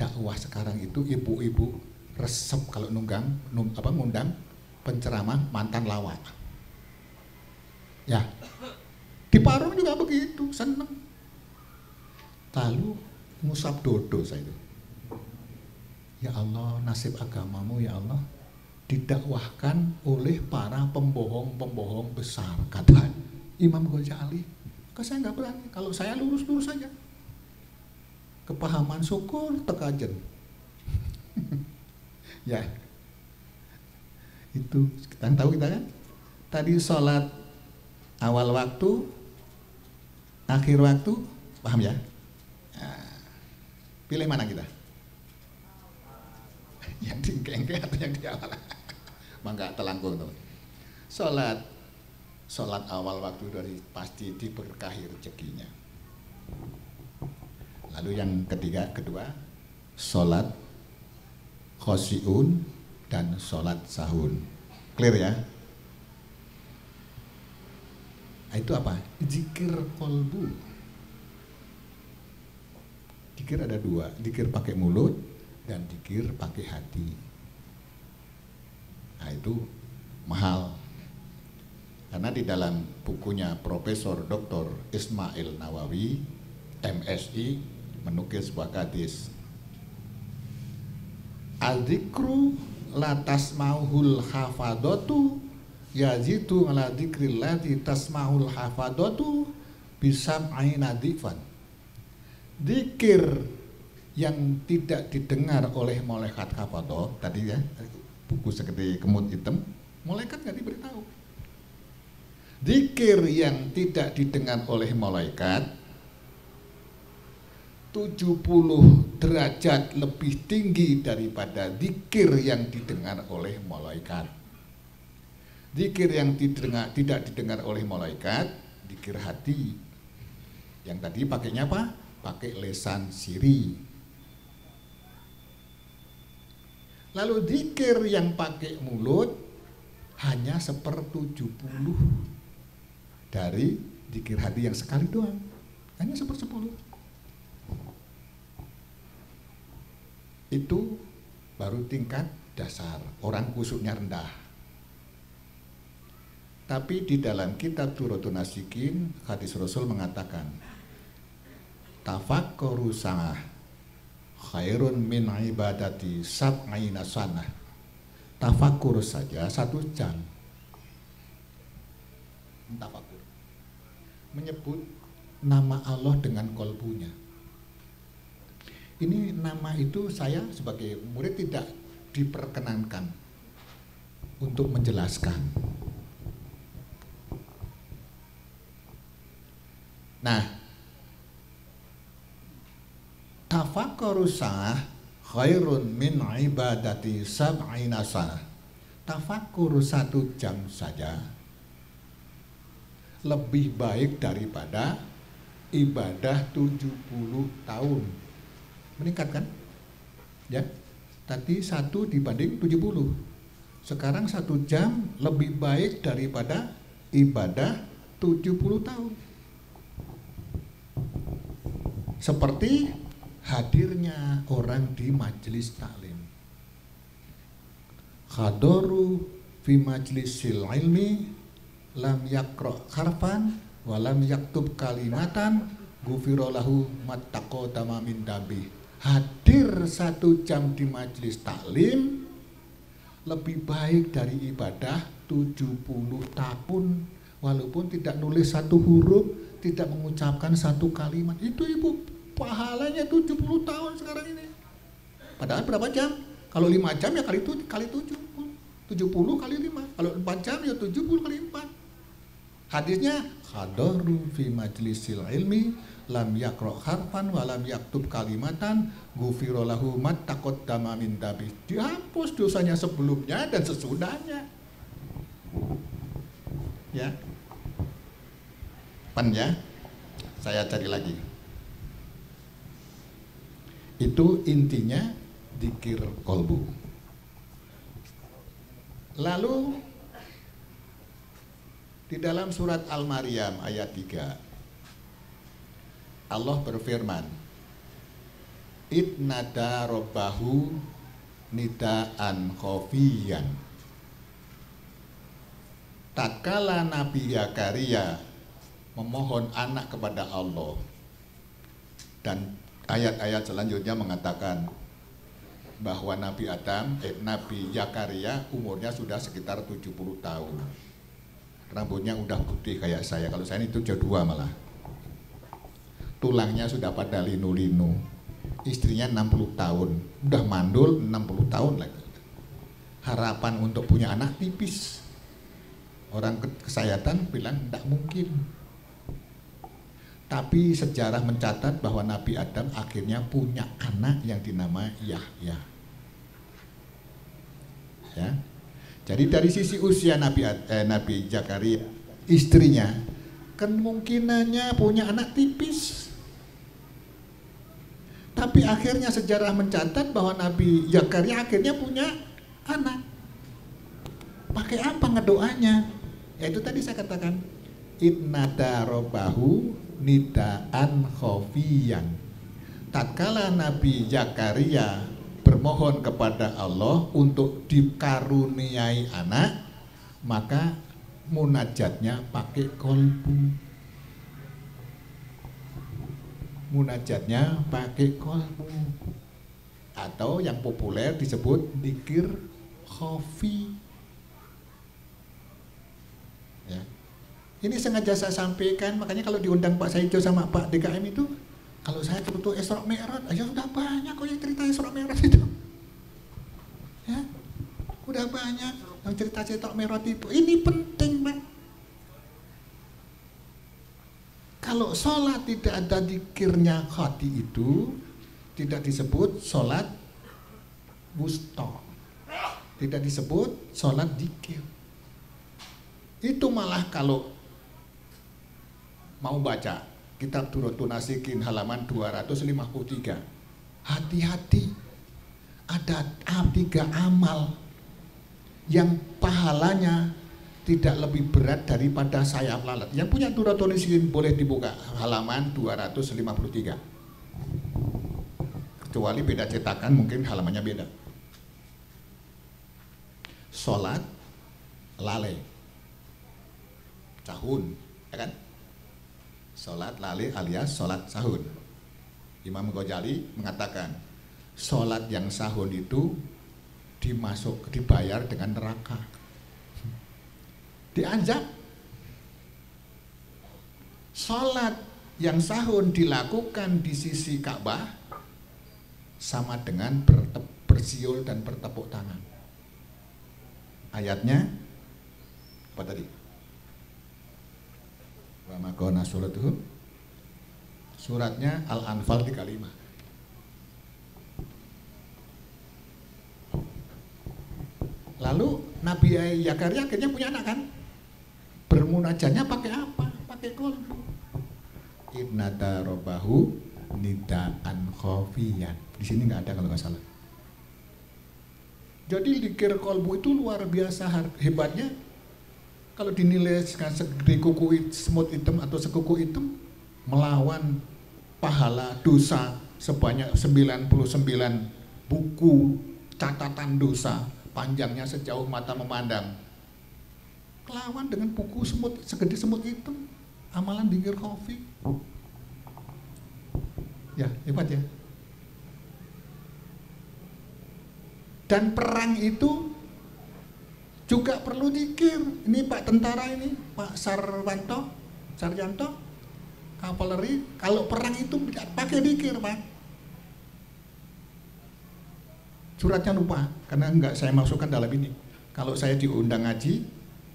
dakwah sekarang itu ibu-ibu resep kalau ngundang penceramah mantan lawak. Ya, di Parung juga begitu, seneng. Lalu ngusap dodo saya itu. Ya Allah, nasib agamamu ya Allah didakwahkan oleh para pembohong-pembohong besar, kata Imam Ghazali. Saya nggak berani, kalau saya lurus-lurus saja. Kepahaman syukur tekajen. Ya, itu kita tahu kita kan. Tadi sholat awal waktu, akhir waktu, paham ya? Nah, pilih mana kita? Yang di kengke atau yang di awal? Mangga telangkung tuh. Sholat awal waktu dari pasti diberkahi rezekinya. Lalu yang kedua, sholat khosiun dan sholat sahun. Clear ya? Itu apa? Zikir kolbu. Zikir ada dua, zikir pakai mulut dan zikir pakai hati. Nah itu mahal. Karena di dalam bukunya Profesor Dr. Ismail Nawawi, MSI, menukil sebuah hadis. Al-dzikru la tasma'uhul hafadatu yazidu ala dzikrillati tasma'ul hafadatu bisam'i nadifan. Zikir yang tidak didengar oleh malaikat hafadah tadi ya, buku seperti kemut hitam, malaikat nggak diberitahu. Zikir yang tidak didengar oleh malaikat 70 derajat lebih tinggi daripada zikir yang didengar oleh malaikat. Zikir yang tidak didengar oleh malaikat, zikir hati. Yang tadi pakainya apa? Pakai lesan siri. Lalu zikir yang pakai mulut hanya 1/70 dari zikir hati yang sekali doang. Hanya 1/10. Itu baru tingkat dasar, orang khusyuknya rendah. Tapi di dalam kitab Turatun Nasikin, hadis Rasul mengatakan, tafakkur sa'ah khairun min ibadati sab'ina sanah. Tafakkur saja 1 jam. Tafakkur menyebut nama Allah dengan kolbunya. Ini nama itu saya sebagai murid tidak diperkenankan untuk menjelaskan. Nah, tafakkur sa'ah khairun min ibadati sab'ina sanah. tafakur 1 jam saja lebih baik daripada ibadah 70 tahun. Meningkat kan? Ya. Tadi 1 dibanding 70. Sekarang 1 jam lebih baik daripada ibadah 70 tahun. Seperti hadirnya orang di majelis taklim. Hadaru fi majlisil ilmi lam yakra harfan wa lam yaktub kalimatan ghufira lahu mattaqaddama min dambi. Hadir 1 jam di majelis taklim lebih baik dari ibadah 70 tahun walaupun tidak nulis 1 huruf, tidak mengucapkan 1 kalimat. Itu Ibu, pahalanya 70 tahun sekarang ini. Padahal berapa jam? Kalau 5 jam ya kali 70 kali 5. Kalau 4 jam ya 70 kali 4. Hadisnya hadaru fi majlisil ilmi lam yakra harfan wa lam yaktub kalimatan ghufira lahu mattaqaddama min dambi. Dihapus dosanya sebelumnya dan sesudahnya. Ya. Pan ya. Saya cari lagi. Itu intinya dzikir qalbu. Lalu di dalam surat Al-Maryam ayat 3 Allah berfirman, idnada robbahu nidaan khofiyan. Tatkala Nabi Zakaria memohon anak kepada Allah, dan ayat-ayat selanjutnya mengatakan bahwa Nabi Zakaria umurnya sudah sekitar 70 tahun. Rambutnya udah putih kayak saya. Kalau saya itu jadua malah. Tulangnya sudah pada linu-linu. Istrinya 60 tahun. Udah mandul 60 tahun lagi. Harapan untuk punya anak tipis. Orang kesayatan bilang tidak mungkin. Tapi sejarah mencatat bahwa Nabi Adam akhirnya punya anak yang dinamai Yahya. Ya. Jadi dari sisi usia Nabi Zakaria, istrinya kemungkinannya punya anak tipis. Tapi akhirnya sejarah mencatat bahwa Nabi Zakaria akhirnya punya anak. Pakai apa ngedoanya? Yaitu tadi saya katakan, idnada robbahu nidaan khofiyan. Tatkala Nabi Zakaria bermohon kepada Allah untuk dikaruniai anak, maka munajatnya pakai kolbu. Munajatnya pakai kolbu, atau yang populer disebut dzikir khafi. Ya. Ini sengaja saya sampaikan, makanya kalau diundang Pak Saijo sama Pak DKM itu, kalau saya cerita Isra Mi'raj, aja sudah banyak kok yang cerita Isra Mi'raj itu. Ya, udah banyak yang cerita Isra Mi'raj itu. Ini penting, Pak. Kalau sholat tidak ada dzikirnya khati itu, tidak disebut sholat wusta. Tidak disebut sholat dzikir. Itu malah kalau mau baca Kitab Durratun Nasikin halaman 253. Hati-hati, ada 3 amal yang pahalanya tidak lebih berat daripada sayap lalat. Yang punya Durratun Nasikin boleh dibuka halaman 253. Kecuali beda cetakan, mungkin halamannya beda. Sholat lalai, sahun, ya kan? Sholat lalai alias sholat sahun. Imam Ghazali mengatakan sholat yang sahun itu dibayar dengan neraka, dianjak. Sholat yang sahun dilakukan di sisi Ka'bah sama dengan bersiul dan bertepuk tangan. Ayatnya apa tadi? Wa makona suratuhu, suratnya Al-Anfal 35. Lalu Nabi Kiai Yakarya akhirnya punya anak kan? Bermunajatnya pakai apa? Pakai kolbu. Innada robahu nidaan khofiyan. Di sini nggak ada kalau nggak salah. Jadi zikir kolbu itu luar biasa hebatnya. Kalau dinilai segede kuku semut hitam atau sekuku hitam, melawan pahala dosa sebanyak 99 buku catatan dosa, panjangnya sejauh mata memandang. Lawan dengan buku segede semut hitam, amalan zikir khofi. Ya, hebat ya. Dan perang itu juga perlu zikir. Ini Pak tentara ini, Pak Sarjanto, kavaleri, kalau perang itu pakai zikir, Pak. Suratnya lupa, karena enggak saya masukkan dalam ini. Kalau saya diundang ngaji,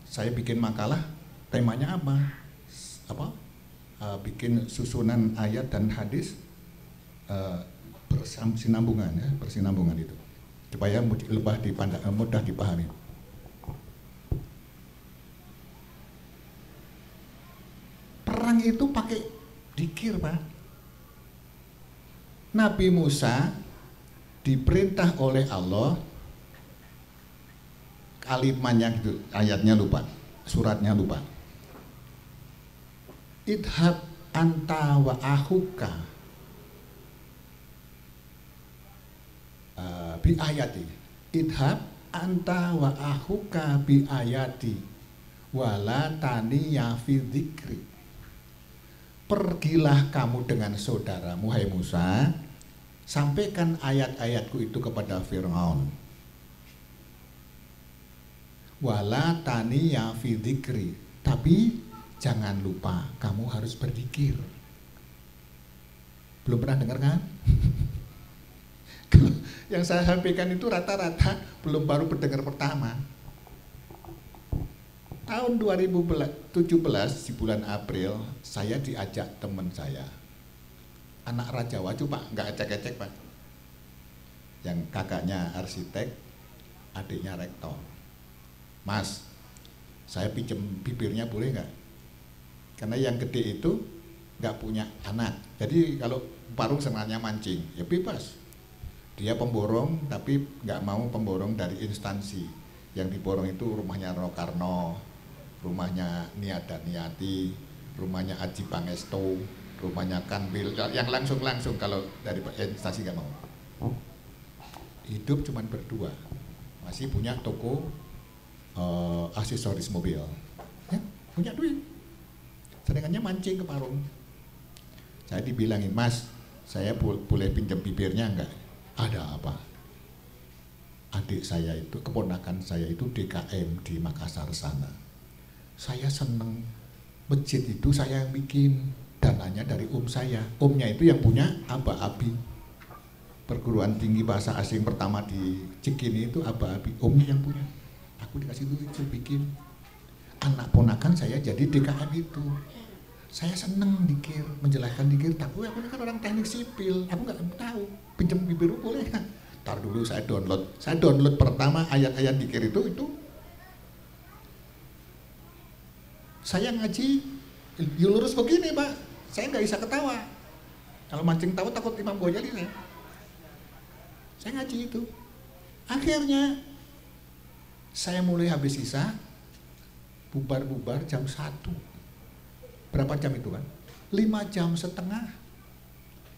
saya bikin makalah, temanya apa? Bikin susunan ayat dan hadis bersinambungan ya, bersinambungan itu. Supaya mudah dipahami. Perang itu pakai zikir, Pak. Nabi Musa diperintah oleh Allah, kalimatnya gitu, ayatnya lupa, suratnya lupa. Idhab anta wa ahuka bi ayati. Idhab anta wa ahuka bi ayati wala taniya fi dzikri. Pergilah kamu dengan saudaramu, hai Musa, sampaikan ayat-ayatku itu kepada Fir'aun. Wala taniya fi dzikri. Tapi jangan lupa kamu harus berzikir. Belum pernah dengar kan? Yang saya sampaikan itu rata-rata baru berdengar pertama. Tahun 2017 di bulan April, saya diajak teman saya, anak Raja Waju, Pak, nggak ecek-ecek, Pak, yang kakaknya arsitek, adiknya rektor. Mas, saya pinjam bibirnya boleh nggak? Karena yang gede itu nggak punya anak, jadi kalau parung senangnya mancing, ya bebas. Dia pemborong, tapi nggak mau pemborong dari instansi. Yang diborong itu rumahnya Rano Karno, rumahnya Niada Niati, rumahnya Aji Pangestu, rumahnya Kanbil, yang langsung kalau dari instansi nggak mau. Hidup cuman berdua, masih punya toko aksesoris mobil, ya, punya duit. Sedangkannya mancing ke parung. Saya dibilangin, Mas, saya boleh pinjam bibirnya enggak? Ada apa? Adik saya itu, keponakan saya itu DKM di Makassar sana. Saya seneng, masjid itu saya yang bikin, dananya dari saya. Omnya itu yang punya Aba Abi. Perguruan tinggi bahasa asing pertama di Cikini itu Aba Abi, omnya yang punya. Aku dikasih duit, saya bikin. Anak ponakan saya jadi DKM itu. Saya seneng dikir, menjelaskan dikir, tapi aku kan orang teknik sipil, aku nggak tahu, pinjam bibir boleh kan? Ntar dulu saya download pertama ayat-ayat dikir itu saya ngaji, lurus begini, Pak, saya nggak bisa ketawa, kalau mancing tahu takut Imam Ghazali saya ngaji itu, akhirnya saya mulai habis sisa, bubar-bubar jam 1. Berapa jam itu kan? 5,5 jam.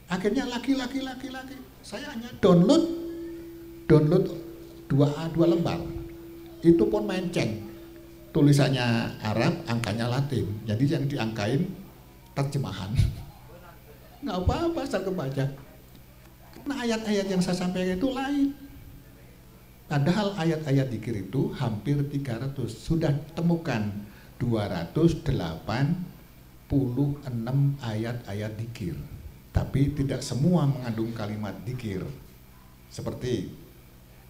Akhirnya lagi. Saya hanya download 2 lembar. Itu pun menceng. Tulisannya Arab, angkanya Latin. Jadi yang diangkain terjemahan. Nggak apa-apa, asal kebaca. Karena ayat-ayat yang saya sampaikan itu lain. Padahal ayat-ayat dzikir itu hampir 300. Sudah temukan 286 ayat-ayat dzikir, tapi tidak semua mengandung kalimat dzikir. Seperti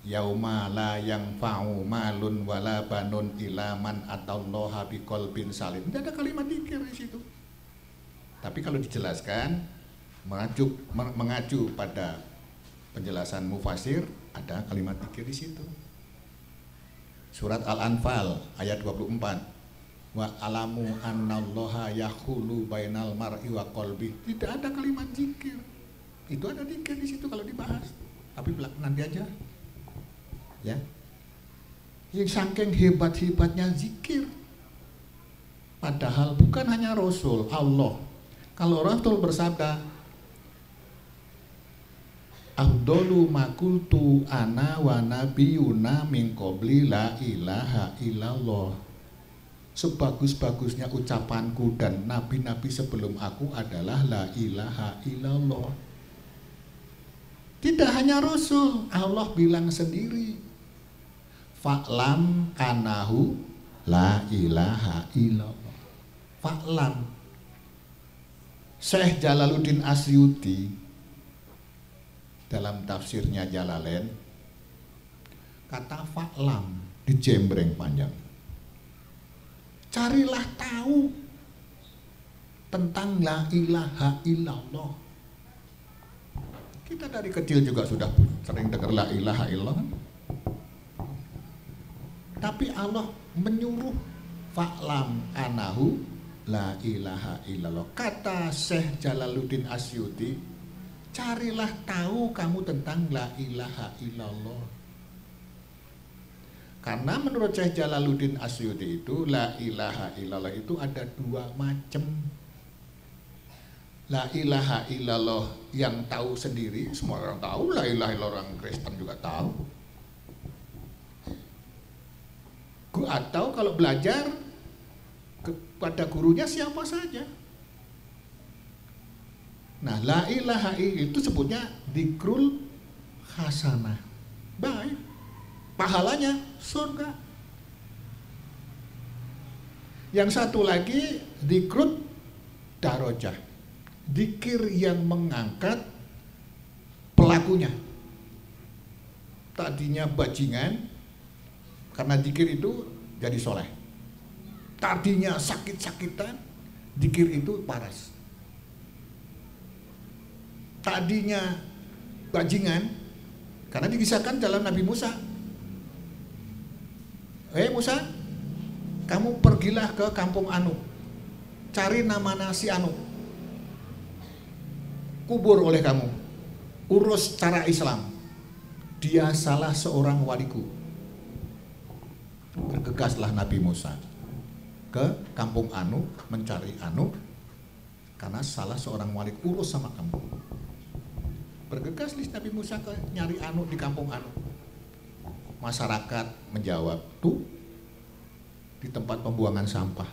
yauma la yanfa'u malun wala banun illa man atallaha biqalbin salim. Tidak ada kalimat dzikir di situ. Tapi kalau dijelaskan mengacu pada penjelasan mufasir, ada kalimat dzikir di situ. Surat Al-Anfal ayat 24. Wa alamu annallaha yahulu bainal mar'i wa qalbi. Tidak ada kalimat zikir. Itu ada zikir di situ kalau dibahas. Tapi nanti aja. Ya. Yang saking hebat-hebatnya zikir. Padahal bukan hanya Rasul, Allah. Kalau Rasul bersabda, afdalu ma qultu ana wa nabiyuna min qabli la ilaha illallah. Sebagus-bagusnya ucapanku dan nabi-nabi sebelum aku adalah la ilaha illallah. Tidak hanya Rasul, Allah bilang sendiri, fa'lam anahu la ilaha illallah. Fa'lam. Syekh Jalaluddin Asyuti dalam tafsirnya Jalalain kata fa'lam dijembreng panjang. Carilah tahu tentang la ilaha illallah. Kita dari kecil juga sudah sering dengar la ilaha illallah. Tapi Allah menyuruh fa'lam anahu la ilaha illallah. Kata Syekh Jalaluddin Asyuti, carilah tahu kamu tentang la ilaha illallah. Karena menurut Syekh Jalaluddin Asyuti itu la ilaha illallah itu ada dua macam. La ilaha illallah yang tahu sendiri, semua orang tahu. La ilaha illallah, orang Kristen juga tahu. Atau kalau belajar kepada gurunya siapa saja. Nah, la ilaha illallah itu sebutnya dzikrul hasanah. Baik. Pahalanya surga. Yang satu lagi dzikrut darajah. Dzikir yang mengangkat pelakunya. Tadinya bajingan, karena dzikir itu jadi soleh. Tadinya sakit-sakitan, dzikir itu paras. Tadinya bajingan, karena dikisahkan dalam Nabi Musa. Musa, kamu pergilah ke kampung Anu, cari nama nasi Anu, kubur oleh kamu, urus cara Islam. Dia salah seorang waliku. Bergegaslah Nabi Musa ke kampung Anu mencari Anu, karena salah seorang wali urus sama kamu. Bergegas Nabi Musa ke nyari Anu di kampung Anu. Masyarakat menjawab, tuh di tempat pembuangan sampah.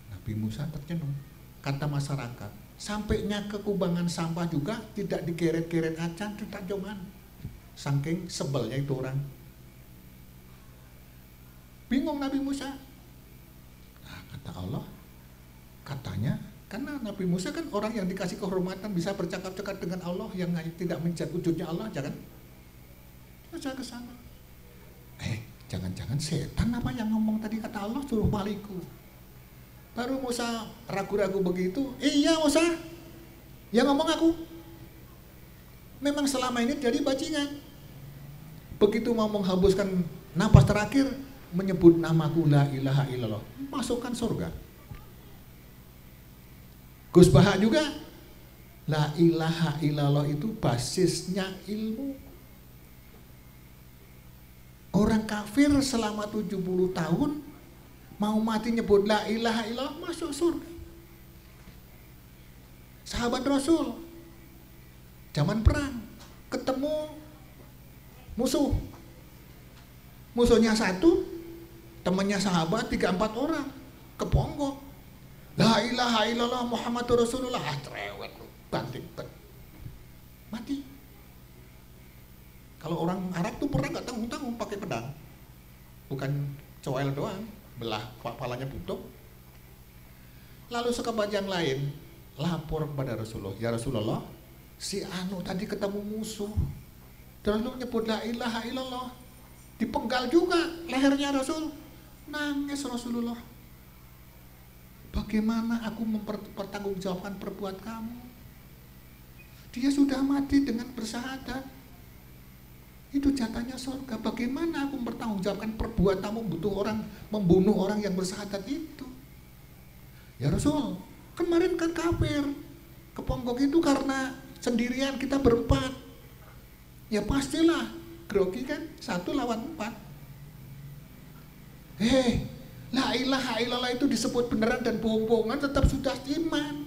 Nabi Musa tercenung. Kata masyarakat, sampainya ke kubangan sampah juga tidak digeret-geret acan, tidak joman. Saking sebelnya itu orang. Bingung Nabi Musa. Nah, kata Allah, katanya karena Nabi Musa kan orang yang dikasih kehormatan, bisa bercakap-cakap dengan Allah yang tidak mencet wujudnya Allah, jangan. Saya ke sana. Jangan-jangan setan apa yang ngomong tadi, kata Allah suruh baliku. Baru Musa ragu-ragu begitu. Iya Musa, yang ngomong aku. Memang selama ini jadi bajingan. Begitu mau menghembuskan napas terakhir, menyebut namaku la ilaha illallah, masukkan surga. Gus Baha juga, la ilaha illallah itu basisnya ilmu. Orang kafir selama 70 tahun mau mati nyebut la ilaha illallah masuk surga. Sahabat Rasul zaman perang ketemu musuh, musuhnya satu, temannya sahabat 3-4 orang, keponggok. La ilaha illallah Muhammadur Rasulullah, cerewet lu, banting mati. Kalau orang Arab tuh perang nggak tanggung-tanggung pakai pedang, bukan coel doang, belah kepalanya butuh. Lalu sekebal yang lain lapor kepada Rasulullah, ya Rasulullah, si Anu tadi ketemu musuh, terus lu nyebut la ilaha illallah, dipenggal juga lehernya Rasul, nangis Rasulullah. Bagaimana aku mempertanggungjawabkan perbuatan kamu? Dia sudah mati dengan bersyahadat. Itu jatahnya surga. Bagaimana aku mempertanggungjawabkan perbuatanmu membunuh orang yang bersyahadat itu? Ya Rasul, kemarin kan kafir. Keponggok itu karena sendirian, kita berempat. Ya pastilah, grogi kan, 1 lawan 4. La ilaha illallah itu disebut beneran dan bohong-bohongan tetap sudah iman.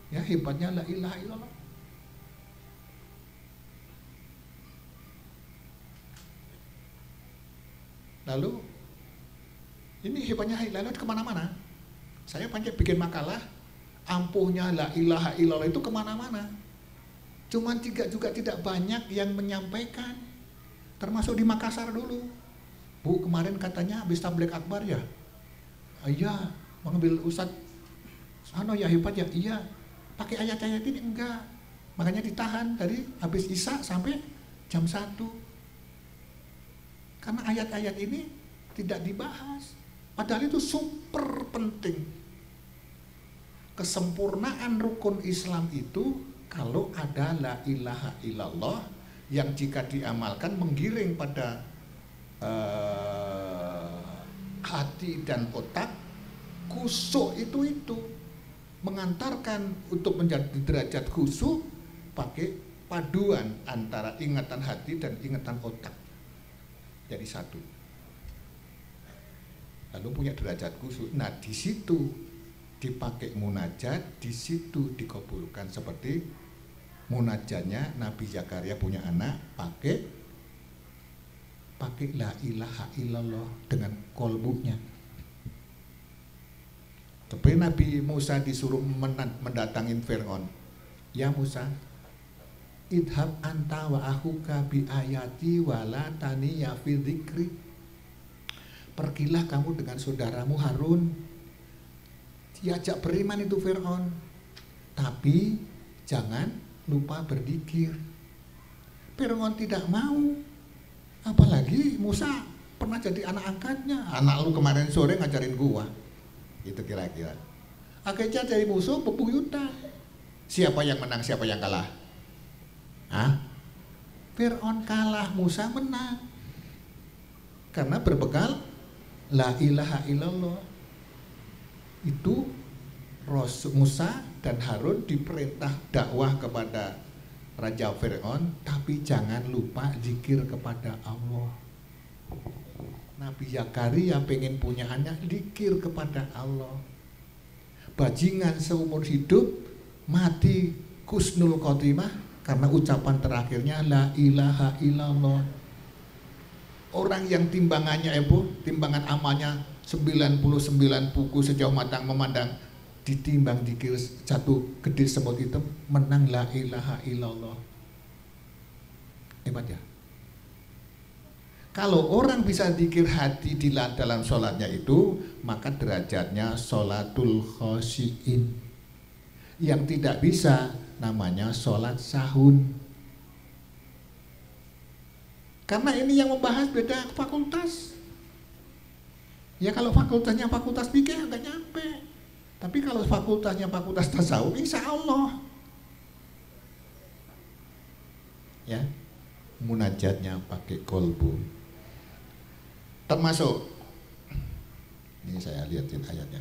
Ya hebatnya la ilaha illallah. Lalu ini hebatnya la ilaha illallah kemana-mana. Saya pancet bikin makalah, ampuhnya la ilaha illallah itu kemana-mana. Cuman juga tidak banyak yang menyampaikan. Termasuk di Makassar dulu. Bu, kemarin katanya habis tabligh akbar ya? Iya, mengambil Ustadz ya hebat ya? Iya, pakai ayat-ayat ini enggak. Makanya ditahan dari habis Isya sampai jam 1. Karena ayat-ayat ini tidak dibahas. Padahal itu super penting. Kesempurnaan rukun Islam itu kalau ada la ilaha illallah yang jika diamalkan menggiring pada hati dan otak, khusyuk itu mengantarkan untuk menjadi derajat khusyuk pakai paduan antara ingatan hati dan ingatan otak jadi satu, lalu punya derajat khusyuk. Nah di situ dipakai munajat, di situ dikabulkan. Seperti munajatnya Nabi Zakaria punya anak pakai la ilaha illallah dengan kolbunya. Tapi Nabi Musa disuruh mendatangin Fir'aun. Ya Musa, idhab anta wa akhuka bi ayati wala taniya fi dzikri. Pergilah kamu dengan saudaramu Harun. Diajak beriman itu Fir'aun. Tapi jangan lupa berzikir. Fir'aun tidak mau. Apalagi Musa pernah jadi anak angkatnya. Anak lu kemarin sore ngajarin gua. Itu kira-kira. Akhirnya dari musuh bebuyutan. Siapa yang menang, siapa yang kalah? Fir'aun kalah, Musa menang. Karena berbekal la ilaha illallah. Itu Rasul Musa dan Harun diperintah dakwah kepada Raja Fir'aun, tapi jangan lupa zikir kepada Allah. Nabi Zakaria pengen punya anak, zikir kepada Allah. Bajingan seumur hidup, mati husnul khotimah karena ucapan terakhirnya la ilaha illallah. Orang yang timbangannya timbangan amalnya 99 puku sejauh matang memandang, ditimbang dikir satu gede semut itu, menang la ilaha illallah. Hebat ya. Kalau orang bisa zikir hati di dalam sholatnya itu, maka derajatnya sholatul khosyi'in. Yang tidak bisa namanya sholat sahun. Karena ini yang membahas beda fakultas. Ya kalau fakultasnya fakultas fikih agak nyampe. Tapi kalau fakultasnya fakultas tasawuf, insya Allah. Ya, munajatnya pakai kolbu. Termasuk, ini saya lihatin ayatnya.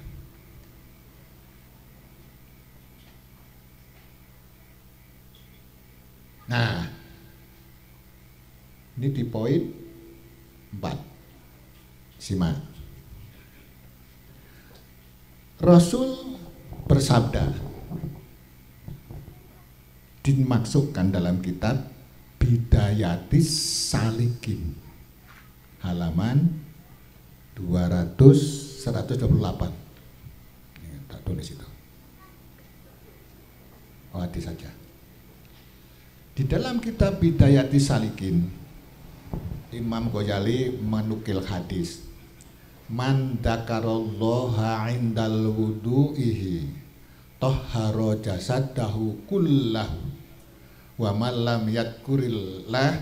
Nah, ini di poin 4. Simak. Rasul bersabda, dimaksudkan dalam kitab Bidayatis Salikin, halaman 128. Ini tak tulis itu. Oh, hadis saja. Di dalam kitab Bidayatis Salikin, Imam Ghazali menukil hadis, man dzakarallaha indal wudu'ihi tahhara jasadahu kullahu wa man lam yadhkurillah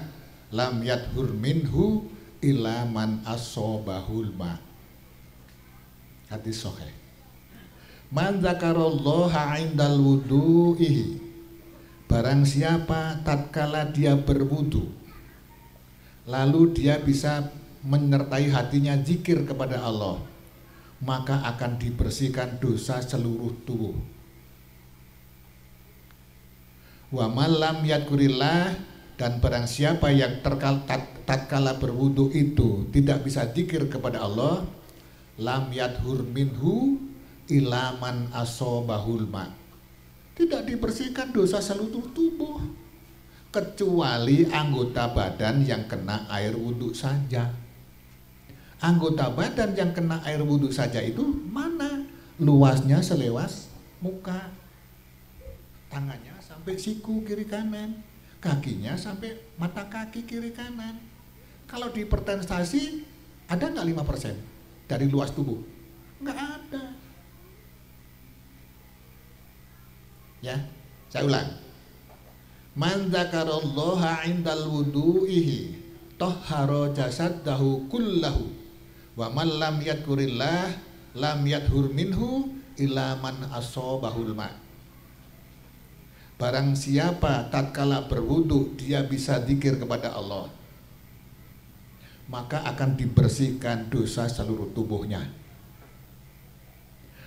lam yadhur minhu ila man asobahul ma. Hadis sahih. Man dzakarallaha indal wudu'ihi, barang siapa tatkala dia berwudu, lalu dia bisa menyertai hatinya zikir kepada Allah, maka akan dibersihkan dosa seluruh tubuh. Wa malam yadkurillah, dan barang siapa yang tatkala berwudu itu tidak bisa zikir kepada Allah, lam yadhur minhu ilaman asobahul ma, tidak dibersihkan dosa seluruh tubuh kecuali anggota badan yang kena air wudhu saja. Anggota badan yang kena air wudhu saja itu mana? Luasnya selewas muka, tangannya sampai siku kiri kanan, kakinya sampai mata kaki kiri kanan. Kalau di hipertensi ada nggak 5% dari luas tubuh? Nggak ada. Ya, saya ulang. Man dzakarallaha 'indal wudu'ihi tahhara jasadahu kullahu wa man lam yadkurillah lam yadhur minhu ila man asobahul ma. Barang siapa tatkala berwudu dia bisa zikir kepada Allah, maka akan dibersihkan dosa seluruh tubuhnya.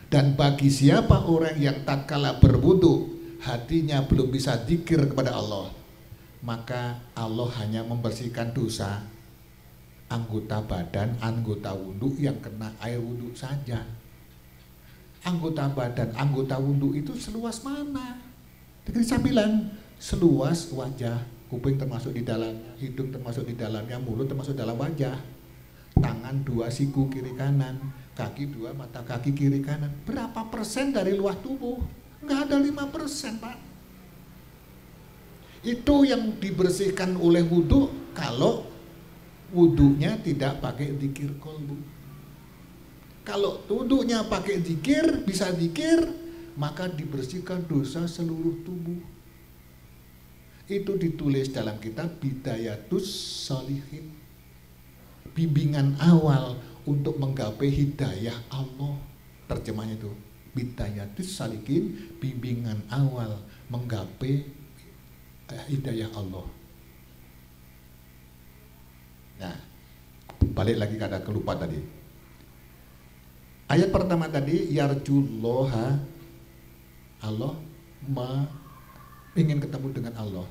Dan bagi siapa orang yang tatkala berwudu hatinya belum bisa zikir kepada Allah, maka Allah hanya membersihkan dosa anggota badan, anggota wudhu yang kena air wudhu saja. Anggota badan, anggota wudhu itu seluas mana? Jadi saya bilang seluas wajah, kuping termasuk di dalamnya, hidung termasuk di dalamnya, mulut termasuk dalam wajah, tangan 2 siku kiri kanan, kaki 2 mata kaki kiri kanan. Berapa persen dari luas tubuh? Nggak ada 5%, Pak. Itu yang dibersihkan oleh wudhu kalau wudhunya tidak pakai zikir qalbu. Kalau wudhunya pakai zikir, bisa zikir, maka dibersihkan dosa seluruh tubuh. Itu ditulis dalam kitab Bidayatus Shalihin, bimbingan awal untuk menggapai hidayah Allah. Terjemahnya itu Bidayatus Shalihin, bimbingan awal menggapai hidayah Allah. Nah, balik lagi kata kelupa tadi. Ayat pertama tadi, yarjullaha, Allah ingin ketemu dengan Allah.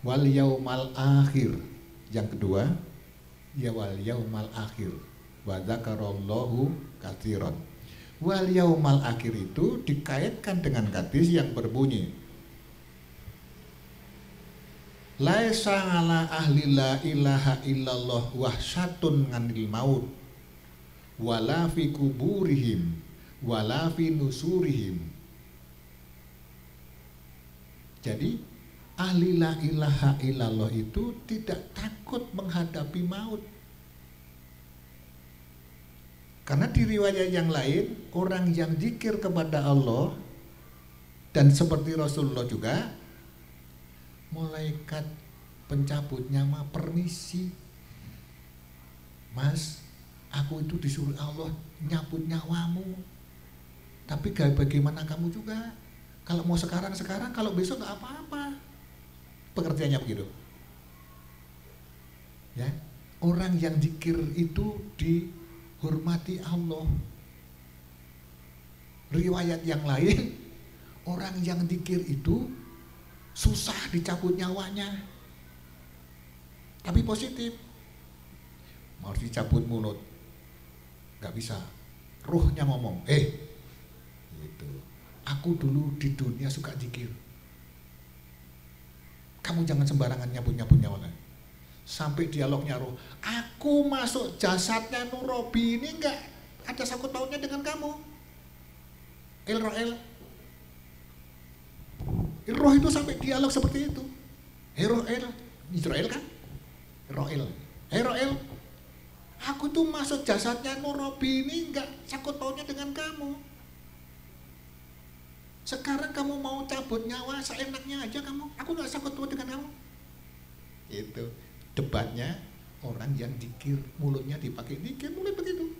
Wal yaumal akhir. Yang kedua, ya wal yaumal akhir. Wa dzakarallahu katsiran. Wal yaumal akhir itu dikaitkan dengan hadis yang berbunyi, laisa ala ahli la ilaha illallah wahsyatun nganil maut wala fi kuburihim wala fi nusurihim. Jadi ahli la ilaha illallah itu tidak takut menghadapi maut. Karena di riwayat yang lain, orang yang zikir kepada Allah dan seperti Rasulullah juga, malaikat pencabut nyawa permisi, Mas, aku itu disuruh Allah nyabut nyawamu, tapi bagaimana kamu juga, kalau mau sekarang, kalau besok nggak apa-apa. Pengertiannya begitu ya. Orang yang zikir itu dihormati Allah. Riwayat yang lain, orang yang zikir itu susah dicabut nyawanya, tapi positif. Mau dicabut mulut nggak bisa, ruhnya ngomong, gitu. Aku dulu di dunia suka zikir, kamu jangan sembarangan nyabut nyawa. Sampai dialognya roh, aku masuk jasadnya Nur Robi ini nggak ada sangkut pautnya dengan kamu. Roh itu sampai dialog seperti itu. Israel kan? Roel, aku tuh masuk jasadnya Nur Robi ini nggak sangkut pautnya dengan kamu. Sekarang kamu mau cabut nyawa seenaknya aja kamu, aku nggak sangkut paut dengan kamu. Itu debatnya orang yang dikir, mulutnya dipakai dikir, mulai begitu.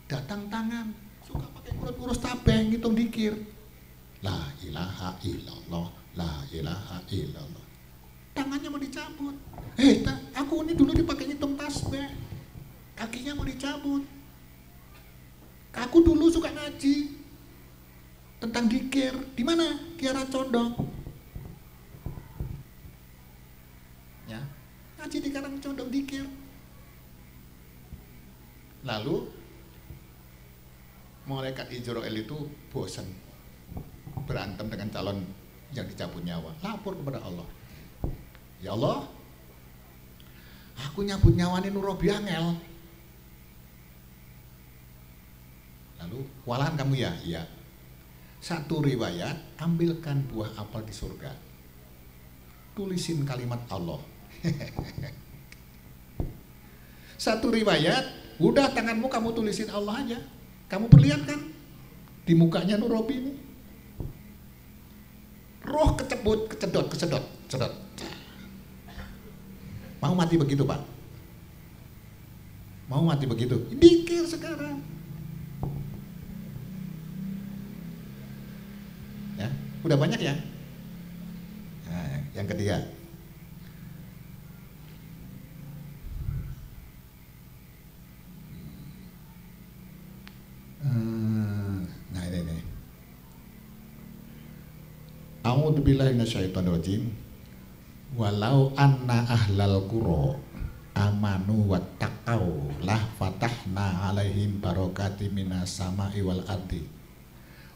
Datang tangan, suka pakai mulut urus tabeng, ngitung dikir. La ilaha illallah, la ilaha illallah. tangannya mau dicabut. Aku ini dulu dipakai ngitung tasbih, kakinya mau dicabut. Aku dulu suka ngaji tentang dikir. Di mana? Kiara Condong. Ya, ngaji di Karang Condong dikir. Lalu malaikat Israel itu bosan berantem dengan calon yang dicabut nyawa, lapor kepada Allah. Ya Allah, aku nyabut nyawane Nurabi angel. Lalu, walahan kamu ya? Iya. Satu riwayat, ambilkan buah apel di surga, tulisin kalimat Allah. Satu riwayat, udah tanganmu kamu tulisin Allah aja. Kamu perlihatkan di mukanya Nurabi ini. Roh kesedot. Mau mati begitu, Pak? Mau mati begitu? Dikir sekarang. Ya, udah banyak ya? Nah, yang ketiga. Nah ini. A'udzubillahi minasyaitonirrajim. Walau anna ahlal qura amanu wattaqau lah fatahna alaihim barokati minas sama'i wal ardi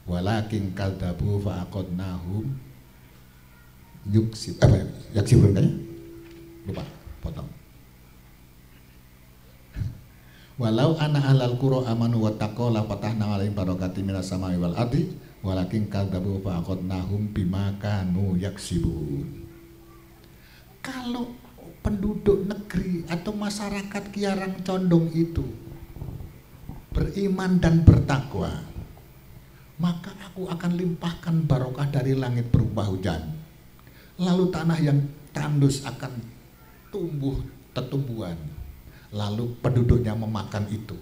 walakin kadzabu fa aqadnahum yaksibun kayaknya lupa potong. Walau anna ahlal qura amanu wattaqau la fatahna alaihim barokati minas sama'i wal ardi walakin kadzabu fa aqadnahum bima kanu yaksibun. Kalau penduduk negeri atau masyarakat Kiarang Condong itu beriman dan bertakwa, maka aku akan limpahkan barokah dari langit berupa hujan. Lalu tanah yang tandus akan tumbuh tetumbuhan. Lalu penduduknya memakan itu.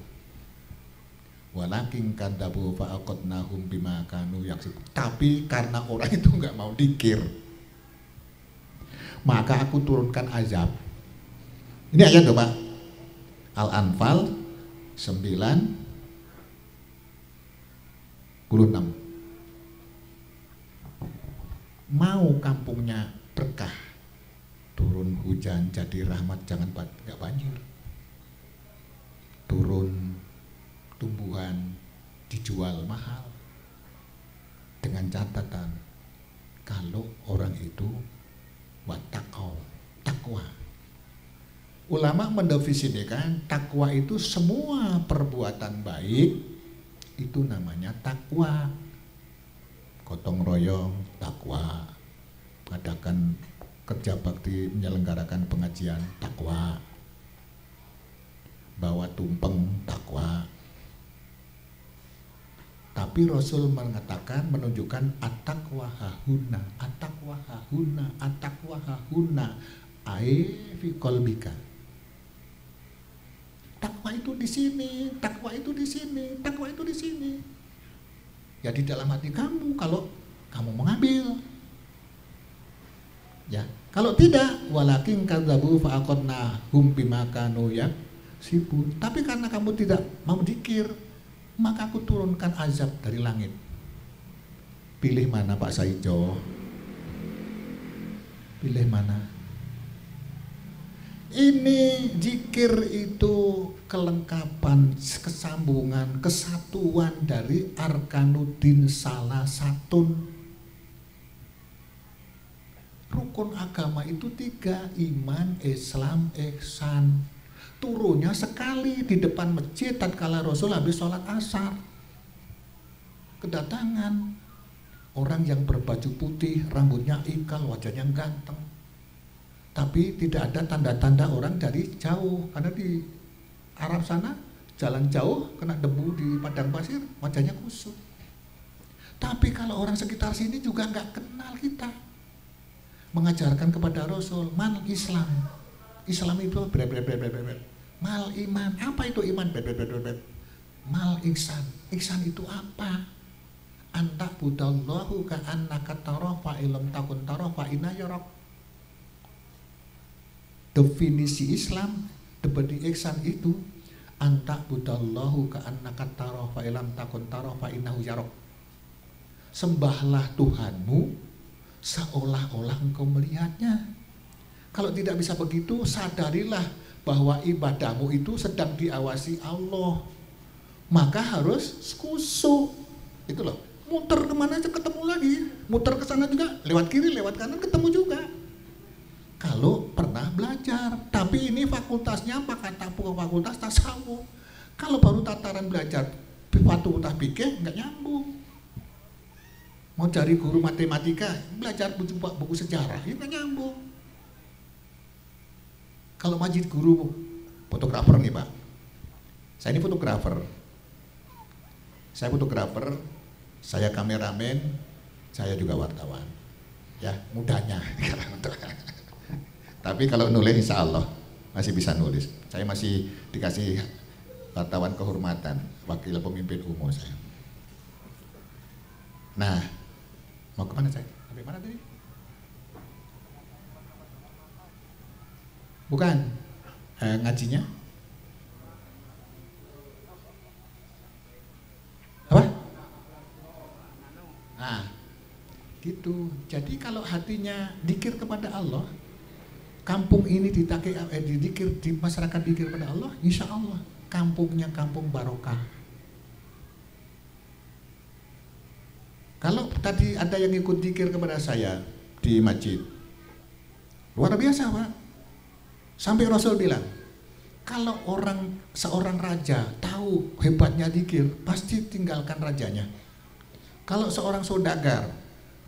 Walakin kadzabu fa aqadnahum bima kanu yaksibun. Tapi karena orang itu nggak mau dikir, maka aku turunkan azab. Ini ayat tuh Pak, Al-Anfal 9:6. Mau kampungnya berkah, turun hujan jadi rahmat, jangan nggak banjir. Turun tumbuhan dijual mahal, dengan catatan kalau orang itu wattaqau, takwa. Ulama mendefinisikan takwa itu semua perbuatan baik itu namanya takwa. Gotong royong takwa, mengadakan kerja bakti, menyelenggarakan pengajian takwa, bawa tumpeng takwa. Tapi Rasul mengatakan, menunjukkan at-taqwa hahuna, at-taqwa hahuna, at-taqwa hahuna, ai fi qalbika. Takwa itu di sini, takwa itu di sini, takwa itu di sini. Ya di dalam hati kamu kalau kamu mengambil. Ya, kalau tidak, walakin kadzabu fa aqadnahum bima kanu yaksibun. Tapi karena kamu tidak mau dikir, maka aku turunkan azab dari langit. Pilih mana Pak Saijo? Pilih mana? Ini zikir itu kelengkapan, kesambungan, kesatuan dari arkanuddin salah satun. Rukun agama itu 3, iman, Islam, ihsan. Turunnya sekali di depan masjid tatkala Rasul habis sholat asar. Kedatangan orang yang berbaju putih, rambutnya ikal, wajahnya ganteng. Tapi tidak ada tanda-tanda orang dari jauh, karena di Arab sana jalan jauh kena debu di padang pasir, wajahnya kusut. Tapi kalau orang sekitar sini juga nggak kenal kita. Mengajarkan kepada Rasul, mal Islam. Islam itu mal iman. Apa itu iman? Mal ihsan. Ihsan itu apa? Anta budallahu ka annaka tara fa illam takun tara fa inna yarak. definisi Islam, definisi ihsan itu anta budallahu ka annaka tara fa ilam takun tara fa innahu yarok. Sembahlah Tuhanmu seolah-olah engkau melihatnya. Kalau tidak bisa begitu, sadarilah bahwa ibadahmu itu sedang diawasi Allah. Maka harus khusyuk. Itu loh. Muter kemana aja ketemu lagi. Muter ke sana juga, lewat kiri, lewat kanan ketemu juga. Kalau pernah belajar. Tapi ini fakultasnya apa? Kata fakultas tasawuf. Kalau baru tataran belajar fakultas fikih nggak nyambung. Mau cari guru matematika, belajar buku sejarah, ya nggak nyambung. Kalau majid guru fotografer nih Pak, saya ini fotografer, saya kameramen, saya juga wartawan, ya mudahnya. Tapi kalau nulis insya Allah masih bisa nulis, saya masih dikasih wartawan kehormatan, wakil pemimpin umum saya. Nah, mau kemana saya? Sampai mana tadi? Bukan, ngajinya? Apa? Nah, gitu. Jadi kalau hatinya dikir kepada Allah, kampung ini dikir di masyarakat dikir kepada Allah, insya Allah kampungnya kampung barokah. Kalau tadi ada yang ikut dikir kepada saya di masjid, luar biasa Pak. Sampai Rasul bilang, kalau seorang raja tahu hebatnya dikir, pasti tinggalkan rajanya. Kalau seorang saudagar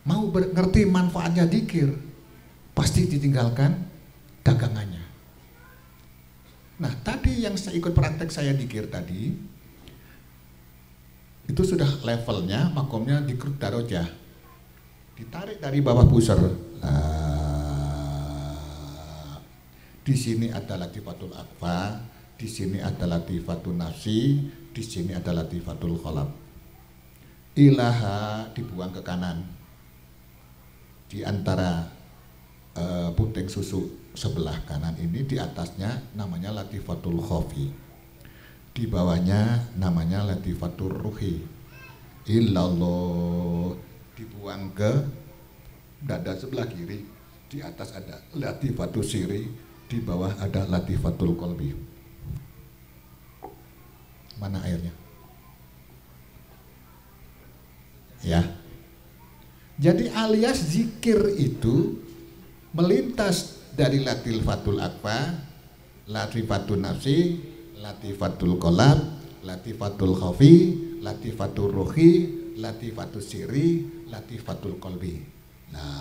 mau ngerti manfaatnya dikir, pasti ditinggalkan dagangannya. Nah, tadi yang saya ikut praktek saya dikir tadi, itu sudah levelnya, makomnya dikrut darojah. Ditarik dari bawah pusar. Di sini ada latifatul akfa, di sini ada latifatul nafsi, di sini ada latifatul kholab. Ilaha dibuang ke kanan. Di antara puting susu sebelah kanan ini, di atasnya namanya latifatul khofi. Di bawahnya namanya latifatul ruhi. Illallah dibuang ke dada sebelah kiri. Di atas ada latifatul siri. Di bawah ada latifatul qalbi. Mana airnya? Ya. Jadi alias zikir itu melintas dari latifatul akfa, latifatul nafsi, latifatul qalab, latifatul khafi, latifatul ruhi, latifatul siri, latifatul qalbi. La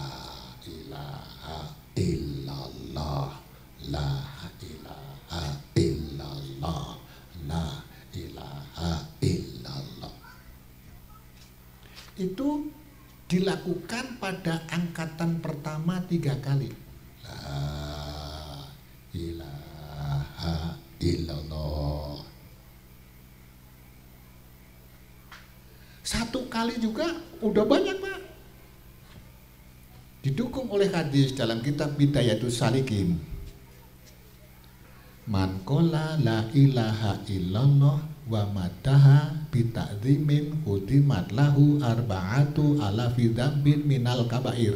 ilaha illallah. La ilaha illallah, la ilaha illallah. Itu dilakukan pada angkatan pertama 3 kali. La ilaha illallah. 1 kali juga udah banyak Pak. Didukung oleh hadis dalam kitab Bidayatus Salikin. Man qala la ilaha illallah wa mataha bita'zimin khutimat lahu arba'atu alafi dzambin minal kabair.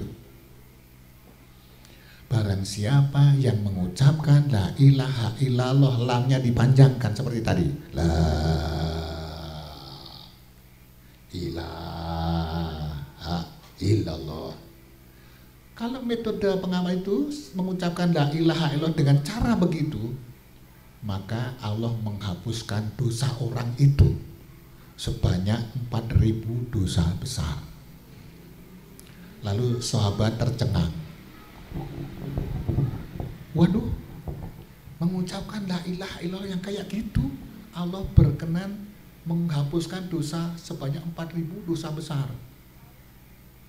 Barang siapa yang mengucapkan la ilaha illallah, lamnya dipanjangkan seperti tadi. La ilaha illallah. Kalau metode pengamal itu mengucapkan la ilaha illallah dengan cara begitu, maka Allah menghapuskan dosa orang itu sebanyak 4.000 dosa besar. Lalu sahabat tercengang. Waduh, mengucapkan la ilaha illallah yang kayak gitu, Allah berkenan menghapuskan dosa sebanyak 4.000 dosa besar.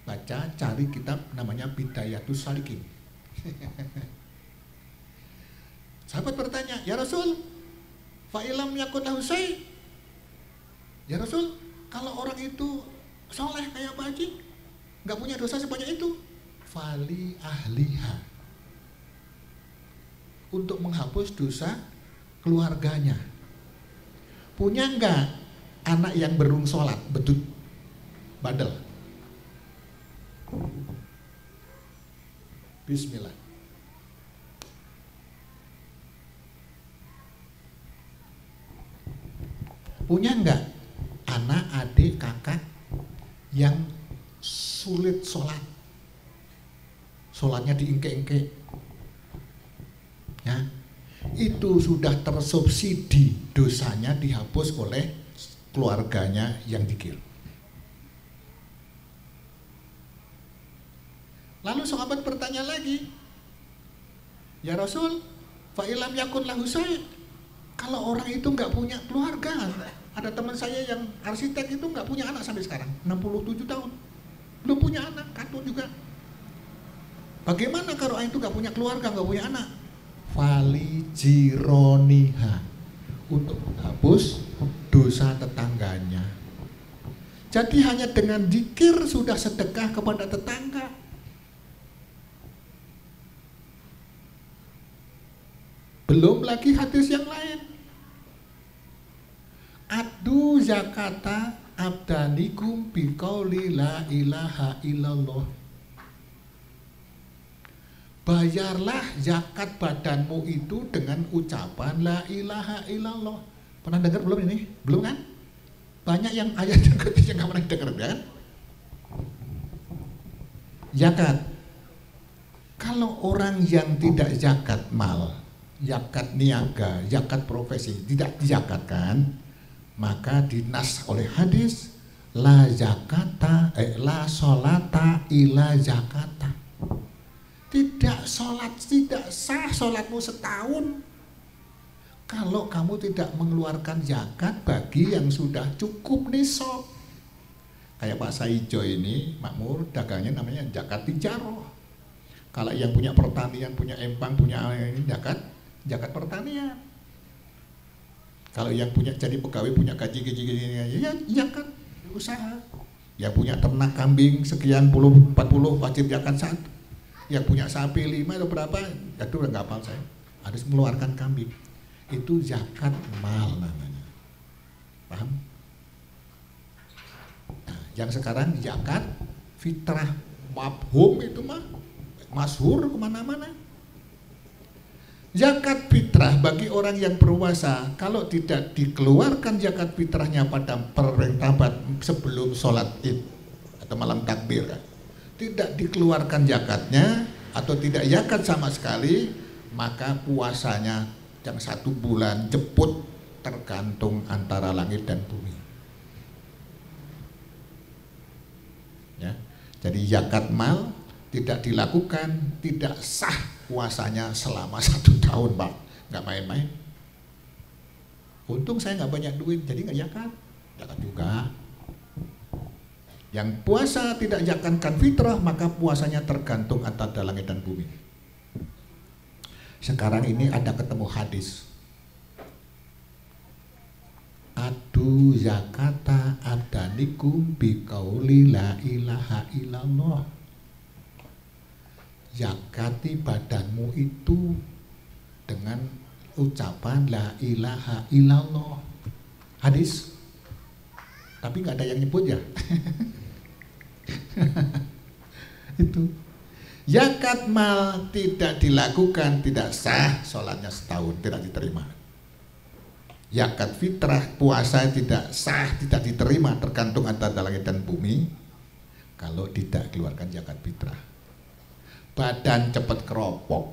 Baca, cari kitab namanya Bidayatus Salikin. Sahabat bertanya, ya Rasul, fa'ilam yakun lahu syai'. Ya Rasul, kalau orang itu soleh kayak Pak Haji, nggak punya dosa sebanyak itu, fali ahliha. untuk menghapus dosa keluarganya. Punya enggak anak yang berung sholat, bedut, bandel? Bismillah. Punya enggak anak, adik, kakak yang sulit sholat, sholatnya diingke-ingke, ya, itu sudah tersubsidi, dosanya dihapus oleh keluarganya yang dikir. Lalu sahabat bertanya lagi, ya Rasul, fa'ilam yakun lahu syai', kalau orang itu nggak punya keluarga, ada teman saya yang arsitek itu nggak punya anak sampai sekarang, 67 tahun, belum punya anak, katun juga. Bagaimana kalau orang itu nggak punya keluarga, nggak punya anak? Fali jironiha, untuk menghapus dosa tetangganya. Jadi hanya dengan zikir sudah sedekah kepada tetangga. Belum lagi hadis yang lain. Adu zakata abdanikum biqauli la ilaha illallah. Bayarlah zakat badanmu itu dengan ucapan la ilaha illallah. Pernah dengar belum ini? Belum kan? Banyak yang ayat yang ketiga nggak pernah dengar kan? Zakat. Kalau orang yang tidak zakat mal, zakat niaga, zakat profesi tidak dizakatkan, maka dinas oleh hadis la zakata la sholata ila zakata. Tidak sholat, tidak sah sholatmu setahun kalau kamu tidak mengeluarkan zakat bagi yang sudah cukup nisab. Kayak Pak Saijo ini makmur, dagangnya namanya zakat tijaroh. Kalau yang punya pertanian, punya empang, punya ini zakat pertanian. Kalau yang punya jadi pegawai, punya gaji ya zakat usaha. Yang punya ternak kambing sekian puluh 40 wajib zakat 1. Yang punya sapi 5 atau berapa, itu udah nggak hafal saya, harus mengeluarkan kambing. Itu zakat mal namanya, paham? Nah, yang sekarang zakat fitrah mafhum itu mah masyhur kemana-mana. Zakat fitrah bagi orang yang berpuasa, kalau tidak dikeluarkan zakat fitrahnya pada perintah sebelum sholat id atau malam takbir, tidak dikeluarkan zakatnya atau tidak zakat sama sekali, maka puasanya yang 1 bulan jeput, tergantung antara langit dan bumi. Ya, jadi zakat mal tidak dilakukan, tidak sah puasanya selama 1 tahun, Pak, nggak main-main. Untung saya nggak banyak duit, jadi nggak zakat juga. Yang puasa tidak zakatkan fitrah, maka puasanya tergantung antara langit dan bumi. Sekarang ini ada ketemu hadis. Adu zakata abdanikum biqauli la ilaha illallah. Zakati badanmu itu dengan ucapan la ilaha illallah. Hadis. Tapi nggak ada yang nyebut ya. Itu zakat mal tidak dilakukan, tidak sah, sholatnya setahun tidak diterima. Zakat fitrah, puasa tidak sah, tidak diterima, tergantung antara langit dan bumi kalau tidak keluarkan zakat fitrah. Badan cepat keropok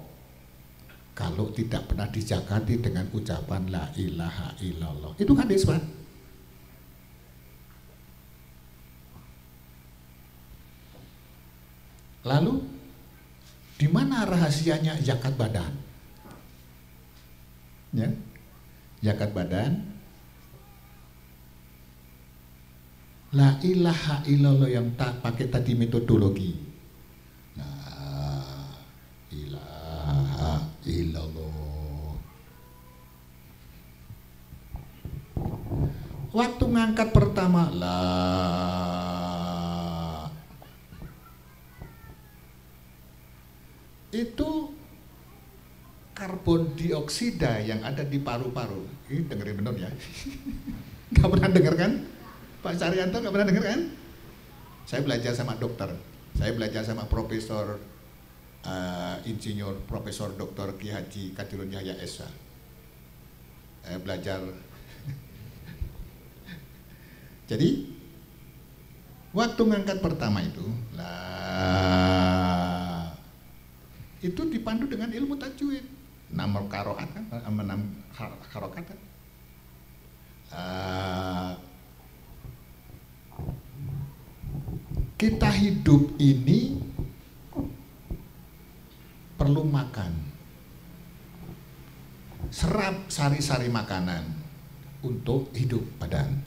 kalau tidak pernah dizakati dengan ucapan la ilaha illallah. Itu hadis, Pak. Lalu di mana rahasianya zakat badan? Ya, zakat badan, la ilaha illallah yang tak pakai tadi metodologi. La ilaha illallah. Waktu ngangkat pertama itu karbon dioksida yang ada di paru-paru. Ini dengerin bener ya. Gak pernah denger kan? Pak Saryanto gak pernah denger kan? Saya belajar sama dokter. Saya belajar sama profesor insinyur, Profesor Dr. Ki Haji Kadirun Yahya Esa. Saya belajar. Jadi waktu ngangkat pertama itu itu dipandu dengan ilmu tajwid, 6 karokat kan, 6 karokat kan. Kita hidup ini perlu makan, serap sari-sari makanan untuk hidup badan,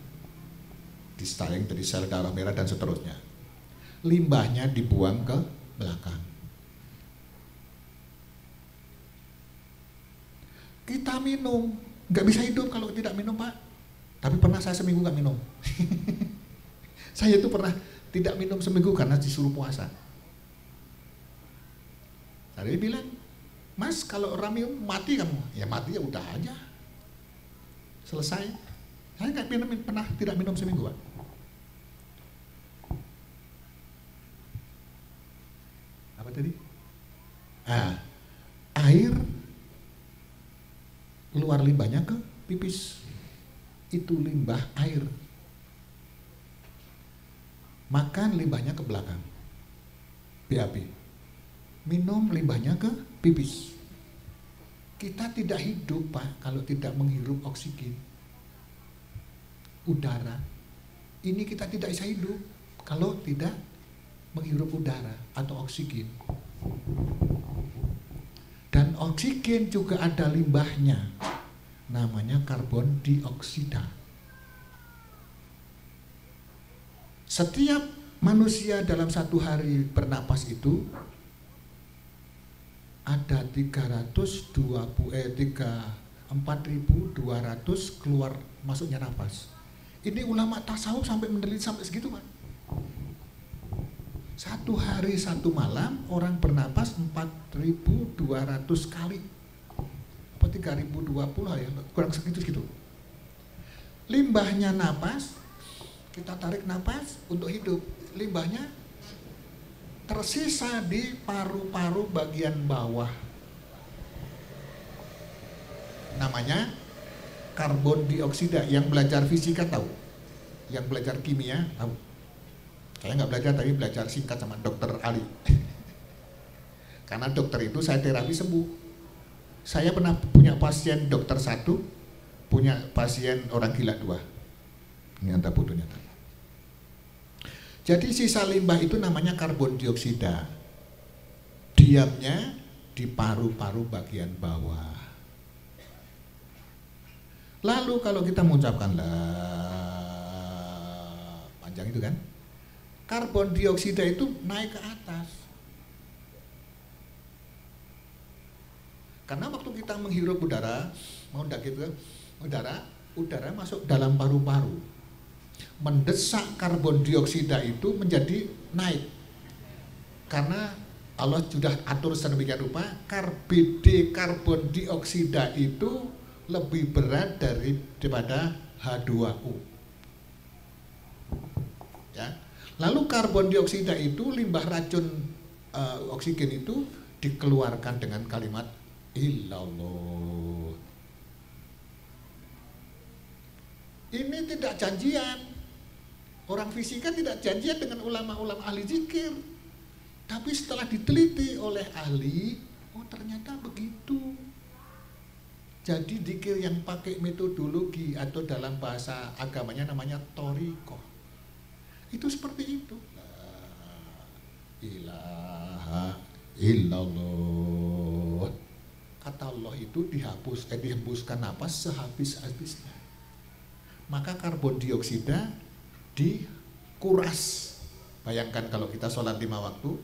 disaring dari sel darah merah dan seterusnya. Limbahnya dibuang ke belakang. Kita minum, nggak bisa hidup kalau tidak minum, Pak. Tapi pernah saya seminggu nggak minum. Saya itu pernah tidak minum seminggu karena disuruh puasa. Saya bilang, Mas, kalau orang minum mati kamu. Ya mati ya udah aja, selesai. Saya nggak pernah tidak minum seminggu, Pak. Apa tadi? Air keluar limbahnya ke pipis. Itu limbah air. Makan limbahnya ke belakang, BAB. Minum limbahnya ke pipis. Kita tidak hidup, Pak, kalau tidak menghirup oksigen, udara. Ini kita tidak bisa hidup kalau tidak menghirup udara atau oksigen. Dan oksigen juga ada limbahnya, namanya karbon dioksida. Setiap manusia dalam satu hari bernapas itu ada 4.200 keluar masuknya nafas. Ini ulama tasawuf sampai meneliti sampai segitu, Pak. Satu hari satu malam orang bernapas 4.200 kali. Apa 3.020 ya, kurang segitu. Limbahnya napas, kita tarik napas untuk hidup. Limbahnya tersisa di paru-paru bagian bawah. Namanya karbon dioksida. Yang belajar fisika tahu, yang belajar kimia tahu. Saya nggak belajar, tapi belajar singkat sama dokter Ali. Karena dokter itu saya terapi sembuh. Saya pernah punya pasien dokter 1, punya pasien orang gila 2. Ini anda butuhnya. Jadi sisa limbah itu namanya karbon dioksida. Diamnya di paru-paru bagian bawah. Lalu kalau kita mengucapkan panjang itu kan, karbon dioksida itu naik ke atas. Karena waktu kita menghirup udara, udara masuk dalam paru-paru, mendesak karbon dioksida itu menjadi naik. Karena Allah sudah atur sedemikian rupa, karbon dioksida itu lebih berat daripada H2O. Ya. Lalu karbon dioksida itu, limbah racun oksigen itu dikeluarkan dengan kalimat illallah. Ini tidak janjian. Orang fisika tidak janjian dengan ulama-ulama ahli zikir. Tapi setelah diteliti oleh ahli, oh ternyata begitu. Jadi zikir yang pakai metodologi atau dalam bahasa agamanya namanya thoriqah. Itu seperti itu. La ilaha illallah. Kata Allah itu dihembuskan napas sehabis-habisnya. Maka karbon dioksida dikuras. Bayangkan kalau kita sholat 5 waktu,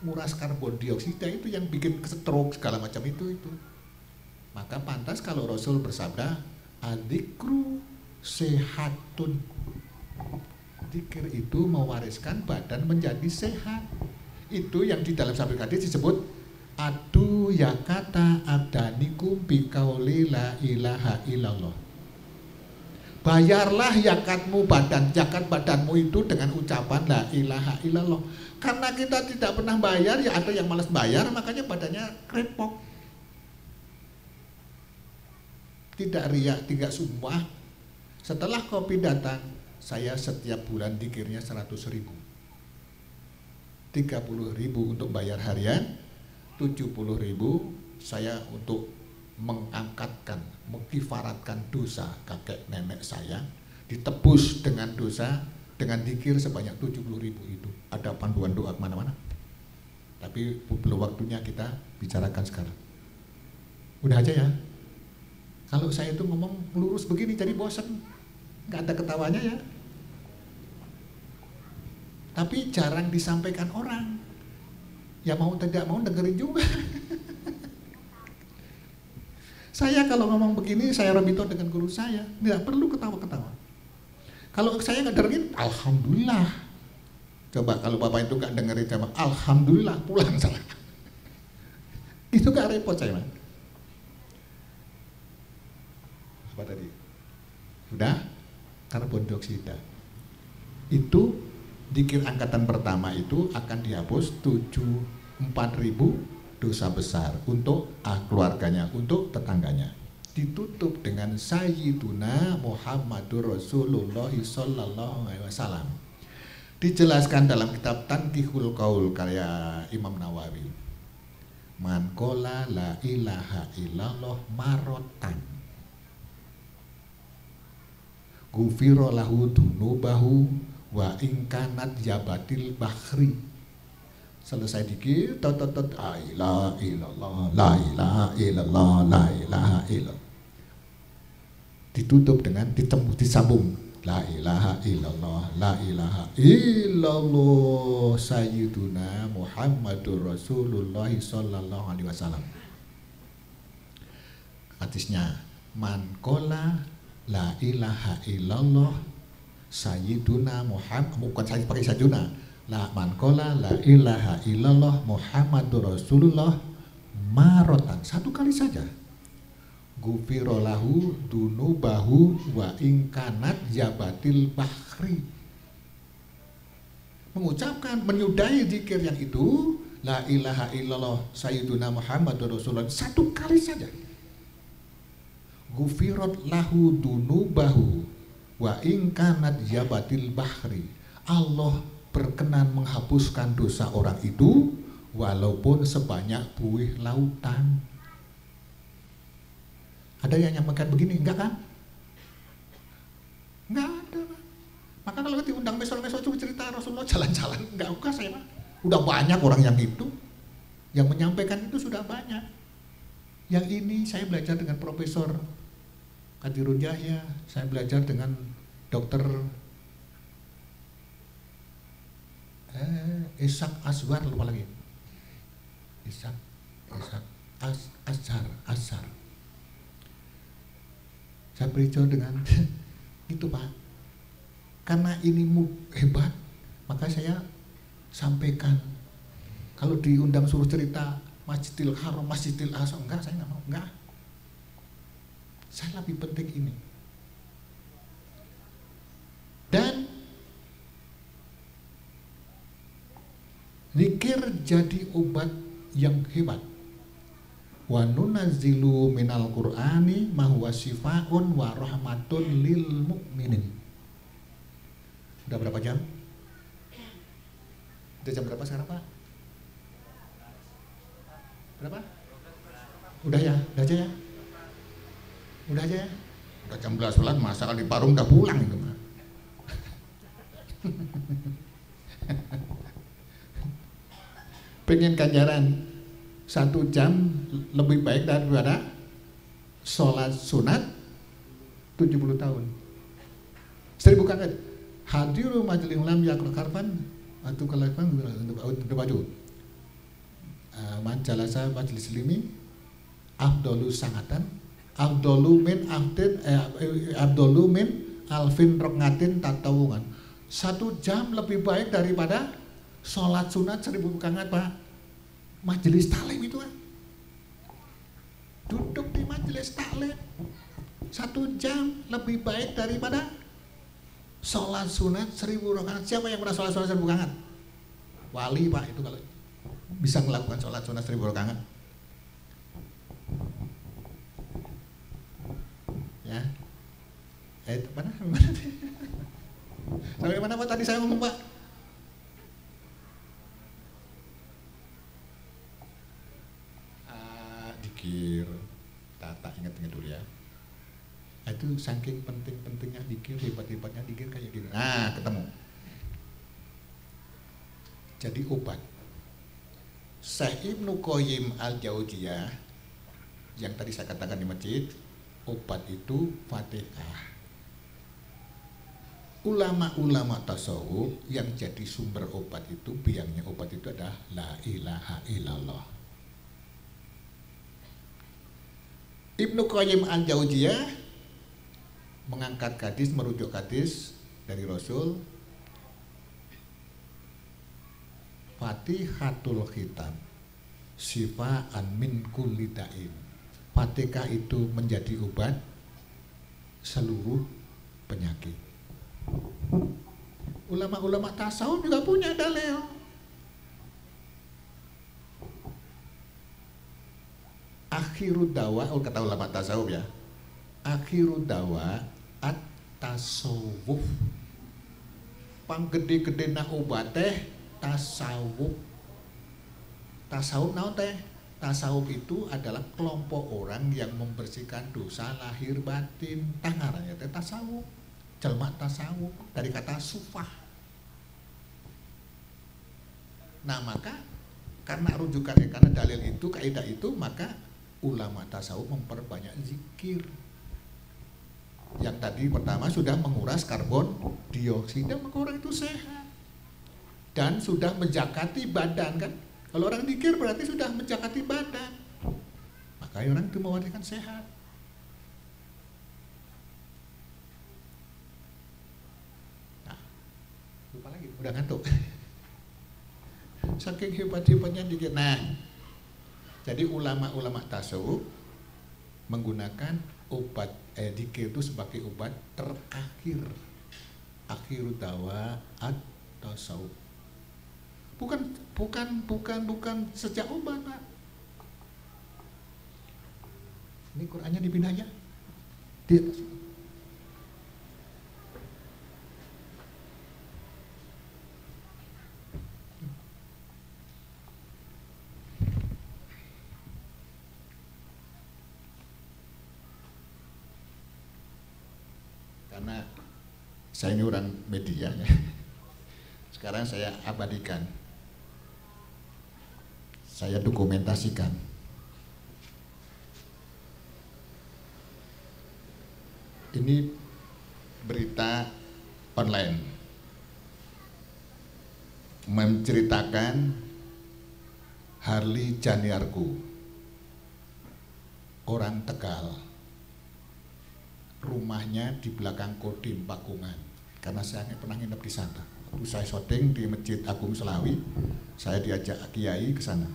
nguras karbon dioksida itu yang bikin stroke segala macam itu. Maka pantas kalau Rasul bersabda, adzikru sehatun. Zikir itu mewariskan badan menjadi sehat. Itu yang di dalam sabda hadis disebut adu ya kata abdanikum bikauli la ilaha illallah. Bayarlah zakat badanmu itu dengan ucapan la ilaha illallah. Karena kita tidak pernah bayar, ya ada yang malas bayar, makanya badannya krepok. Tidak riak, tidak sumpah. Setelah Covid datang, saya setiap bulan dikirnya 100.000. 30.000 untuk bayar harian, 70.000 saya untuk mengangkatkan, mengkifaratkan dosa kakek nenek saya, ditebus dengan dosa dengan dikir sebanyak 70.000 itu. Ada panduan doa kemana-mana. Tapi belum waktunya kita bicarakan sekarang. Udah aja ya. Kalau saya itu ngomong lurus begini jadi bosan, nggak ada ketawanya ya. Tapi jarang disampaikan orang. Ya mau tidak mau dengerin juga. Saya kalau ngomong begini, saya rebito dengan guru saya, tidak perlu ketawa-ketawa. Kalau saya nggak dengerin, alhamdulillah. Coba kalau bapak itu nggak dengerin sama, alhamdulillah pulang salah. Itu nggak repot saya, Mas. Apa tadi? Sudah? Karbon dioksida. Itu dikir angkatan pertama itu akan dihapus 4.000 dosa besar untuk keluarganya, untuk tetangganya. Ditutup dengan Sayyiduna Muhammadur Rasulullah sallallahu alaihi wasallam. Dijelaskan dalam kitab Tanqihul Qaul karya Imam Nawawi. Man qala la ilaha illallah marotan gufiro lahu dunubahu wa ingkanat jabatil bahri. Selesai dikir, la ilaha illallah, la ilaha illallah, la ilaha illallah. Ditutup dengan disambung, la ilaha illallah, la ilaha illallah, Sayyiduna Muhammadur Rasulullah sallallahu alaihi wasallam. Hadisnya, man qala la ilaha illallah, Sayyiduna Muhammad, bukan saya pakai Sayyiduna. La man qala la ilaha illallah Muhammadur Rasulullah marotan, satu kali saja. Gufiro lahu dunubahu wa ingkanat jabatil bahri. Mengucapkan, menyudahi zikir yang itu, la ilaha illallah Sayyiduna Muhammadur Rasulullah, satu kali saja. Gufirot lahu dunubahu wa ingkanat jabatil bahri. Allah berkenan menghapuskan dosa orang itu walaupun sebanyak buih lautan. Ada yang nyampaikan begini, enggak kan? Enggak ada. Maka kalau diundang besok-besok itu cerita Rasulullah jalan-jalan, enggak usah saya, Pak. Udah banyak orang yang itu, yang menyampaikan itu sudah banyak. Yang ini saya belajar dengan Profesor Kadirun Yahya, saya belajar dengan Dokter Ishak Aswar, lupa lagi. Ishak Ashar. Saya beritahu dengan itu, Pak. Karena ini hebat, maka saya sampaikan. Kalau diundang suruh cerita Masjidil Haram, Masjidil Aqsa, enggak, saya nggak mau, enggak. Saya lebih penting ini. Dan zikir jadi obat yang hebat. Wa nunazzilu minal Qur'ani ma huwa shifaa'un wa rahmatun lil mu'minin. Udah berapa jam? Udah jam berapa sekarang, Pak? Berapa? Udah ya? Udah aja ya? Udah aja ya? Udah jam 11 masa kali Parung udah pulang itu, Pak. Pengen ganjaran 1 jam lebih baik daripada sholat sunat 70 tahun. 1000 kali. Hadiru majlis ulam yakul karpan atau kalapan untuk baju. Man jalasa majlis limi afdalu sangatan afdalu min alfin rakatin tatawungan. 1 jam lebih baik daripada sholat sunat 1000 rakaat, Pak. majelis taklim itu kan. Duduk di majelis taklim 1 jam lebih baik daripada sholat sunat 1000 rakaat. Siapa yang pernah sholat sunat 1000 rakaat? Wali Pak itu kalau bisa melakukan sholat sunat 1000 rakaat. Ya, itu mana? Sampai mana Pak tadi saya ngomong Pak? Dikir, tak ingat-ingat dulu ya. Itu saking penting-pentingnya dikir, hebat-hebatnya dikir kayak gitu. Nah, ketemu. Jadi obat. Syekh Ibnu Qayyim Al-Jauziyah yang tadi saya katakan di masjid, obat itu Fatihah. Ulama-ulama tasawuf yang jadi sumber obat itu, biangnya obat itu adalah la ilaha illallah. Ibnu Qayyim Al-Jauziyah mengangkat hadis, merujuk hadis dari Rasul, Fatihatul Khitam sifaan min kulli da'in. Fatihah itu menjadi obat seluruh penyakit. Ulama-ulama tasawuf juga punya dalil. Akhirud dawa, kata ulama tasawuf ya. Akhirud dawa at-tasawuf. Panggede-gede na obat teh tasawuf. Tasawuf naon teh? Tasawuf itu adalah kelompok orang yang membersihkan dosa lahir batin. Tangarannya teh tasawuf. Jelma tasawuf dari kata sufah. Nah maka karena rujukan, karena dalil itu, kaidah itu, maka ulama tasawuf memperbanyak zikir. Yang tadi pertama sudah menguras karbon dioksida, maka orang itu sehat dan sudah menjakati badan kan. Kalau orang zikir berarti sudah menjakati badan, maka orang itu mewajibkan sehat. Nah, lupa lagi, udah ngantuk. Saking hebat-hebatnya zikir. Nah, jadi ulama-ulama tasawuf menggunakan obat zikir itu sebagai obat terakhir. Akhirud dawa at-tasawuf. Bukan sejak obat, Pak. Ini Qur'annya dipindah aja. Di atas. Karena saya ini orang media ya. Sekarang saya abadikan, saya dokumentasikan. Ini berita online menceritakan Harli Janiarku, orang Tegal, rumahnya di belakang Kodim Pakungan, karena saya pernah nginep di sana. Waktu saya syuting di Masjid Agung Selawi, saya diajak kiai ke sana.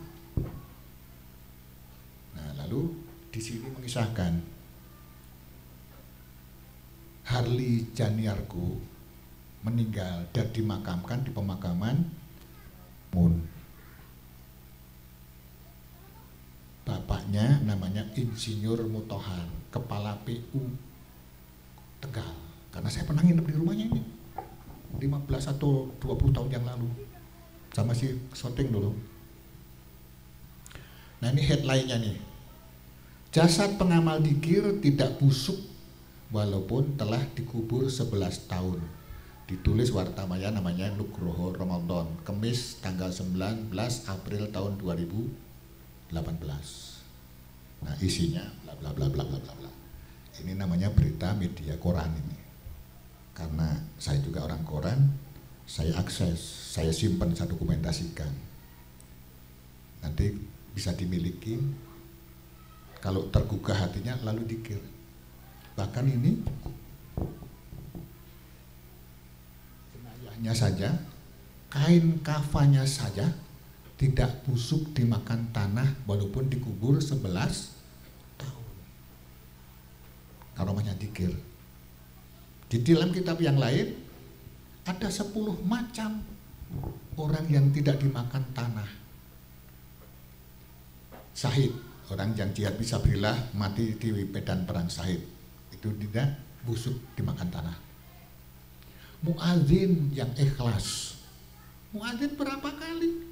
Nah, lalu di sini mengisahkan Harli Janiarku meninggal dan dimakamkan di pemakaman Mun. Bapaknya namanya Insinyur Mutohan, kepala PU Tegal. Karena saya pernah nginep di rumahnya ini 15 atau 20 tahun yang lalu, sama si syuting dulu. Nah ini headline-nya nih, jasad pengamal dikir tidak busuk walaupun telah dikubur 11 tahun. Ditulis wartamaya namanya Nugroho Ramadan, Kamis tanggal 19 April tahun 2018. Nah isinya bla bla bla bla bla bla. Ini namanya berita media koran ini. Karena saya juga orang koran, saya akses, saya simpan, saya dokumentasikan. Nanti bisa dimiliki, kalau tergugah hatinya lalu dikir. Bahkan ini jenayahnya saja, kain kafannya saja tidak busuk dimakan tanah walaupun dikubur 11 tahun. Karomahnya dzikir. Di dalam kitab yang lain ada 10 macam orang yang tidak dimakan tanah. Syahid, orang yang jihad fisabilillah mati di medan perang syahid, itu tidak busuk dimakan tanah. Muadzin yang ikhlas. Muadzin berapa kali?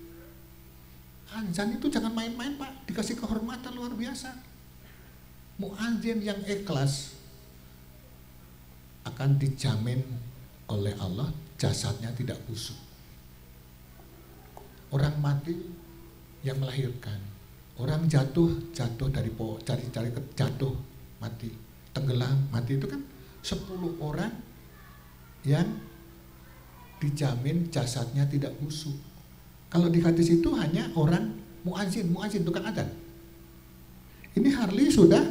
Azan itu jangan main-main Pak, dikasih kehormatan luar biasa. Muadzin yang ikhlas akan dijamin oleh Allah jasadnya tidak busuk. Orang mati yang melahirkan, orang jatuh dari jatuh mati, tenggelam mati, itu kan 10 orang yang dijamin jasadnya tidak busuk. Kalau di hadis itu hanya orang muadzin tukang adzan. Ini Harley sudah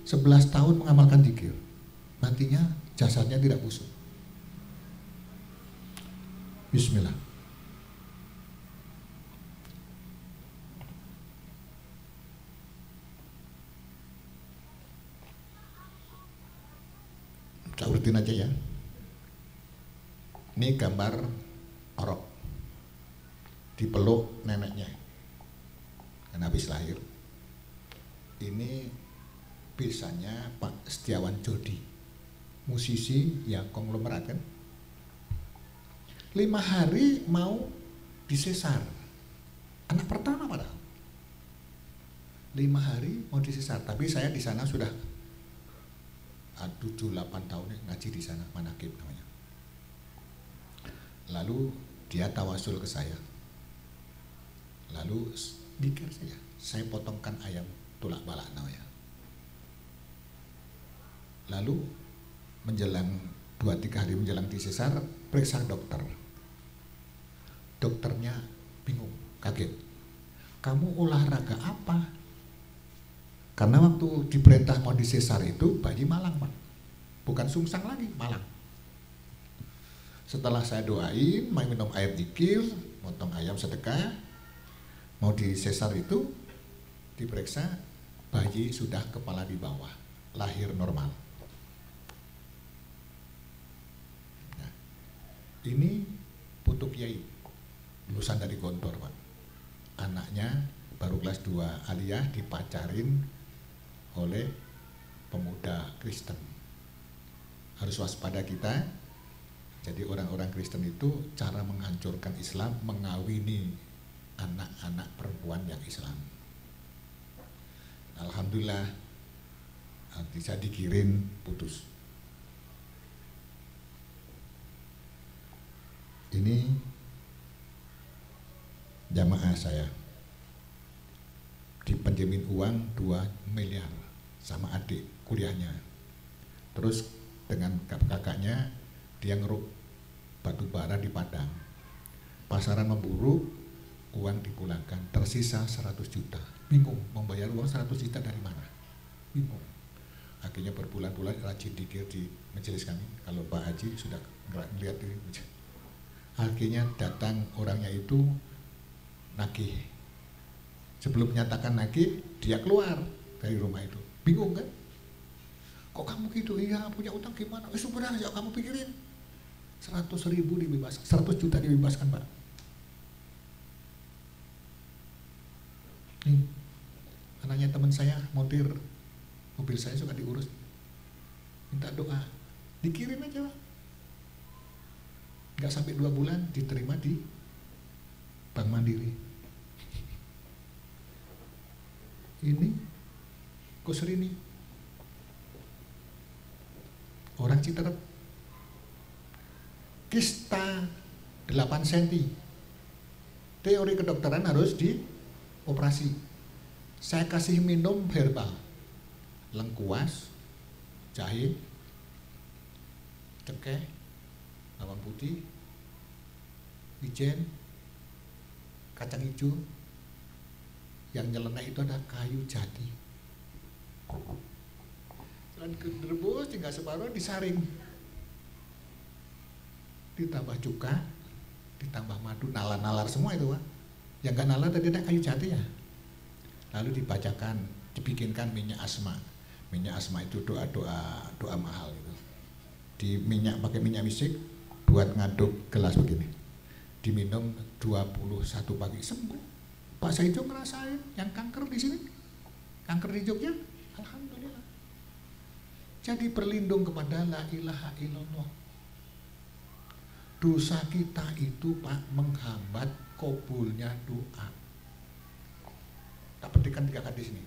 11 tahun mengamalkan zikir, matinya jasadnya tidak busuk. Bismillah. Kita urutin aja ya. Ini gambar orok dipeluk neneknya karena habis lahir. Ini bisanya Pak Setiawan Jodi, musisi yang konglomerat kan. 5 hari mau disesar, anak pertama padahal. 5 hari mau disesar, tapi saya di sana sudah 7-8 tahun ngaji di sana, manakib namanya. Lalu dia tawasul ke saya, lalu pikir saya potongkan ayam tulak balak namanya. Lalu menjelang 2-3 hari menjelang disesar, periksa dokter. Dokternya bingung, kaget. Kamu olahraga apa? Karena waktu diperintah mau disesar itu bayi malang Pak, bukan sungsang lagi, malang. Setelah saya doain, mau minum air zikir, motong ayam sedekah, mau disesar itu diperiksa, bayi sudah kepala di bawah, lahir normal. Nah, ini putu kiai, lulusan dari Gontor Pak. Anaknya baru kelas 2 aliyah dipacarin oleh pemuda Kristen. Harus waspada kita. Jadi orang-orang Kristen itu cara menghancurkan Islam, mengawini anak-anak perempuan yang Islam. Alhamdulillah bisa dikirim putus. Ini jamaah saya dipinjemin uang 2 miliar sama adik kuliahnya. Terus dengan kakaknya dia ngeruk batu bara di Padang. Pasaran memburuk, uang dipulangkan, tersisa 100 juta. Bingung membayar uang 100 juta dari mana? Bingung. Akhirnya berbulan-bulan rajin dikir di majelis kami. Kalau Pak Haji sudah melihat ini. Akhirnya datang orangnya itu nagih. Sebelum menyatakan nagih, dia keluar dari rumah itu. Bingung kan? Kok kamu gitu? Iya, punya utang gimana? Sudah, kamu pikirin. 100.000 dibebaskan, 100 juta dibebaskan Pak. Nih, anaknya teman saya montir mobil saya suka diurus. Minta doa, dikirim aja Pak. Nggak sampai 2 bulan diterima di Bank Mandiri. Ini Kusrini, orang Citerep, kista 8 cm. Teori kedokteran harus dioperasi. Saya kasih minum herbal, lengkuas, jahe, cengkeh, bawang putih, wijen, kacang hijau. Yang nyeleneh itu ada kayu jati. Dan direbus tinggal separuh, disaring. Ditambah cuka, ditambah madu, nalar-nalar semua itu Pak. Yang nggak nalar tadi ada kayu jati ya. Lalu dibacakan, dibikinkan minyak asma. Minyak asma itu doa mahal itu. Pakai minyak misik buat ngaduk gelas begini. Diminum 21 pagi sembuh. Pak Saijo ngerasain yang kanker di sini. Kanker di Jogja, alhamdulillah. Jadi berlindung kepada la ilaha illallah. Dosa kita itu Pak menghambat kabulnya doa. Tak petikan 3 kali di sini.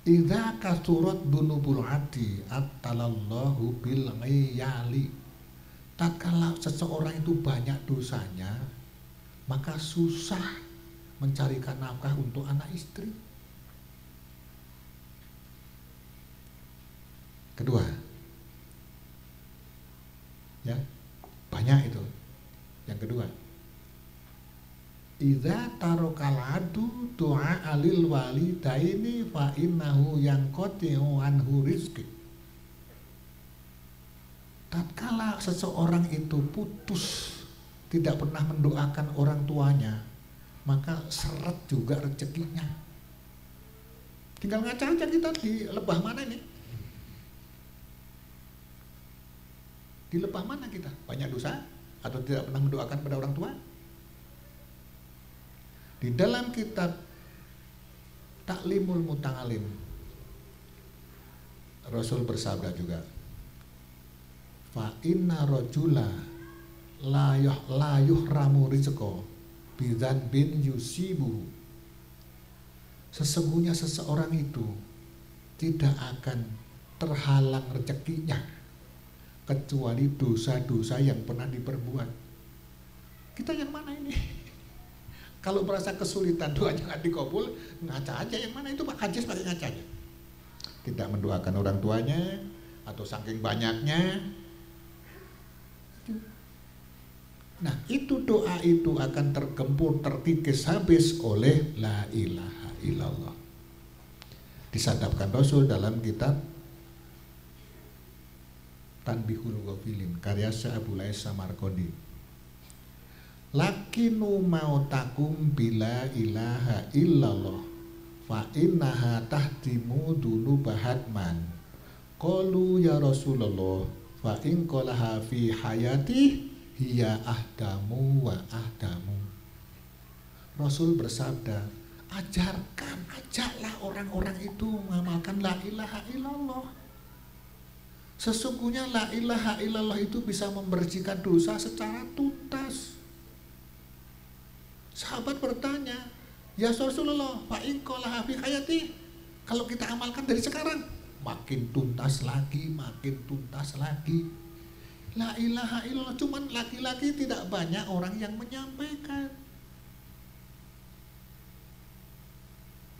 Idza kasurat dunubul adi atalallahu bil ghayali. Tatkala seseorang itu banyak dosanya, maka susah mencarikan nafkah untuk anak istri. Kedua, ya banyak itu. Yang kedua, idza tarokal adu doa alil walidaini fa innahu yanqati'u anhu rizqi. Tatkala seseorang itu putus tidak pernah mendoakan orang tuanya, maka seret juga rezekinya. Tinggal ngaca aja kita di lebah mana ini? Di lebah mana kita? Banyak dosa atau tidak pernah mendoakan pada orang tua? Di dalam kitab Taklimul Muta'alim, Rasul bersabda juga, fa inna rajula la yuhramu rizqo bidzan bin yusibu. Sesungguhnya seseorang itu tidak akan terhalang rezekinya kecuali dosa-dosa yang pernah diperbuat. Kita yang mana ini? Kalau merasa kesulitan doanya nggak dikabul, ngaca aja yang mana itu Pak Hajis pakai ngaca aja. Tidak mendoakan orang tuanya atau saking banyaknya. Nah itu doa itu akan tergempur, terkikis habis oleh la ilaha illallah. Disadapkan Rasul dalam kitab Tanbihul Ghafilin karya Syekh Abu Lais Samarqandi. Lakinu mautakum bila ilaha illallah fa innaha tahdimu dulu bahatman. Qalu ya Rasulullah fa in qalaha fi hayati hiya ahdamu wa ahdamu. Rasul bersabda, ajaklah orang-orang itu mengamalkan la ilaha illallah. Sesungguhnya la ilaha illallah itu bisa membersihkan dosa secara tuntas. Sahabat bertanya, ya Rasulullah, fa in qalaha fi hayati, kalau kita amalkan dari sekarang, makin tuntas lagi, makin tuntas lagi. La ilaha illallah, cuman laki-laki tidak banyak orang yang menyampaikan.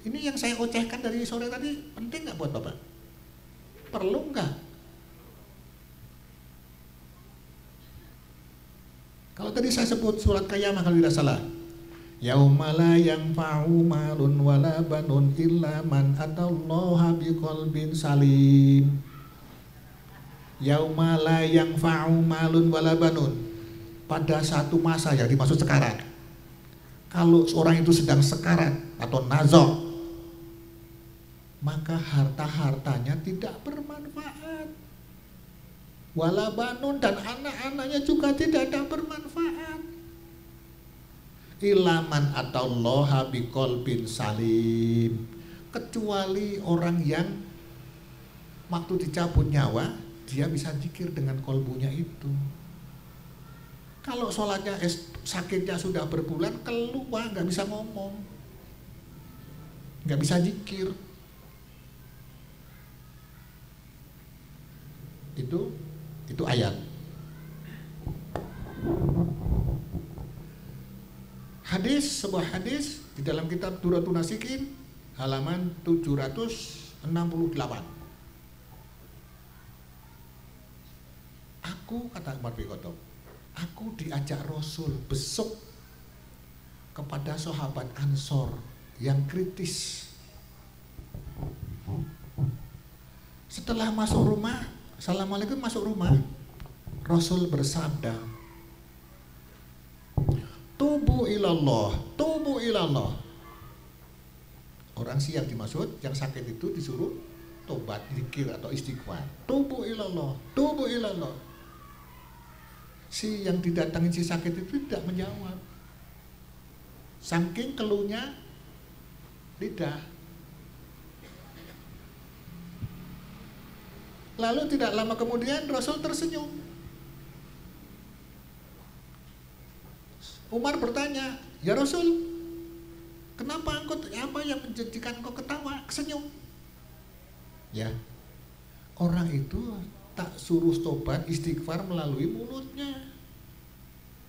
Ini yang saya ocehkan dari sore tadi, penting nggak buat Bapak? Perlu nggak? Kalau tadi saya sebut surat Qiyamah kalau tidak salah, yauma la yanfa'u malun wala banun illa man atallaha biqalbin salim. Yauma la yanfa'u malun wala banun. Pada satu masa yang dimaksud sekarat. Kalau seorang itu sedang sekarat atau nazar, maka harta-hartanya tidak bermanfaat. Wala banun, dan anak-anaknya juga tidak ada bermanfaat. Ilaman atallaha biqalbin salim, kecuali orang yang waktu dicabut nyawa dia bisa zikir dengan kolbunya itu. Kalau sholatnya sakitnya sudah berbulan, keluar nggak bisa ngomong, nggak bisa zikir. Itu ayat. Hadis, sebuah hadis di dalam kitab Duratun Nasikin halaman 768. Aku, kata Umar bin Khattab, aku diajak Rasul besok kepada sahabat Ansor yang kritis. Setelah masuk rumah, assalamualaikum, masuk rumah, Rasul bersabda, tubu ilallah, tubu ilallah. Orang sih yang dimaksud, yang sakit itu disuruh tobat, zikir atau istighfar. Tubu ilallah, tubu ilallah. Si yang didatangin si sakit itu tidak menjawab. Saking keluhnya lidah. Lalu tidak lama kemudian Rasul tersenyum. Umar bertanya, ya Rasul, kenapa apa yang menjadikan engkau ketawa, senyum? Ya, orang itu tak suruh tobat istighfar melalui mulutnya,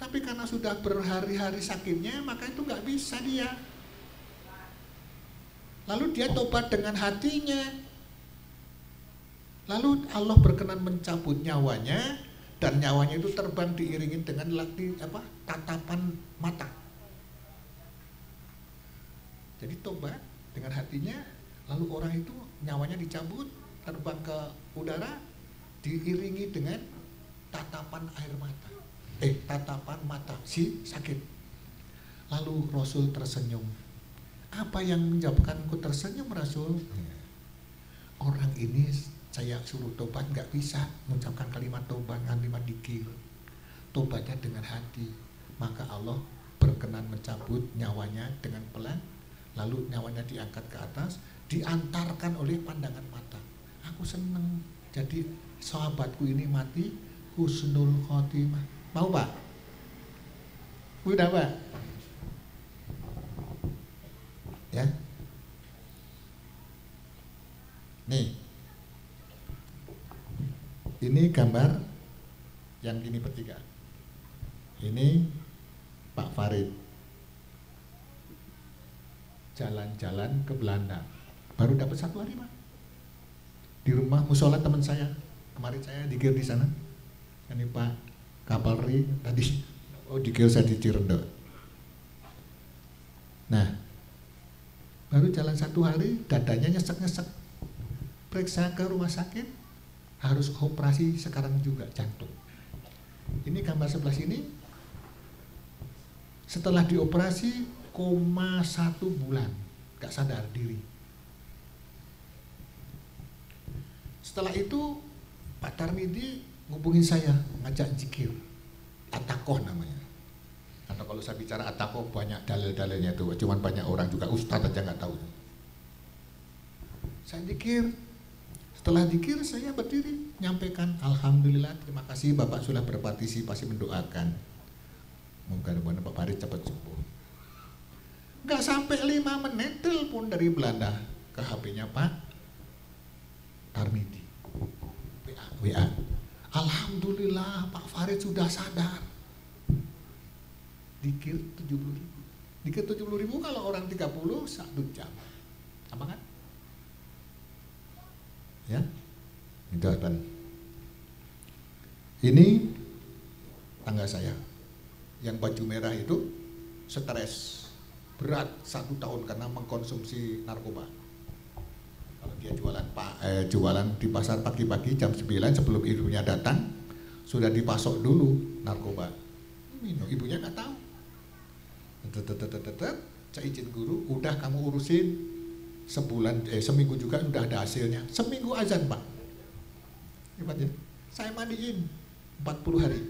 tapi karena sudah berhari-hari sakitnya, maka itu nggak bisa dia. Lalu dia tobat dengan hatinya. Lalu Allah berkenan mencabut nyawanya, dan nyawanya itu terbang diiringi dengan tatapan mata. Jadi tobat dengan hatinya, lalu orang itu nyawanya dicabut, terbang ke udara, diiringi dengan tatapan air mata. Tatapan mata si sakit. Lalu Rasul tersenyum. Apa yang menyebabkan ku tersenyum, Rasul? Orang ini saya suruh tobat nggak bisa mengucapkan kalimat tobat, kalimat dzikir. Tobatnya dengan hati, maka Allah berkenan mencabut nyawanya dengan pelan, lalu nyawanya diangkat ke atas, diantarkan oleh pandangan mata. Aku seneng, jadi sahabatku ini mati husnul khotimah. Mau Pak? Udah Pak? Ya. Nih, ini gambar yang ini bertiga. Ini Pak Farid jalan-jalan ke Belanda, baru dapat 1 hari Pak. Di rumah musola teman saya, kemarin saya dikir di sana. Ini Pak Kapolri tadi, dikir saya di Cirende. Nah, baru jalan 1 hari, dadanya nyesek-nyesek. Periksa ke rumah sakit, harus operasi sekarang juga jantung. Ini gambar sebelah sini. Setelah dioperasi, koma 1 bulan, gak sadar diri. Setelah itu Pak Tarmidi ngubungin saya, ngajak zikir, Atakoh namanya. Atau kalau saya bicara Atakoh banyak dalil-dalilnya itu, cuman banyak orang juga ustadz aja nggak tahu. Saya zikir. Setelah zikir saya berdiri nyampaikan, alhamdulillah, terima kasih Bapak sudah berpartisipasi mendoakan. Mudah-mudahan Pak Farid cepat sembuh. Gak sampai 5 menit telepon dari Belanda ke HP-nya Pak Tarmidi. WA. Alhamdulillah Pak Farid sudah sadar. Dikir 70.000. Dikir 70.000 kalau orang 30 1 jam. Apa kan? Ya, itu kan. Ini tangga saya yang baju merah itu stres berat 1 tahun karena mengkonsumsi narkoba. Kalau dia jualan di pasar pagi-pagi jam 9 sebelum ibunya datang sudah dipasok dulu narkoba. Minum, ibunya nggak tahu. Saya izin guru, udah kamu urusin. Seminggu juga udah ada hasilnya. Seminggu azan Pak. Hebat ya. Saya mandiin 40 hari.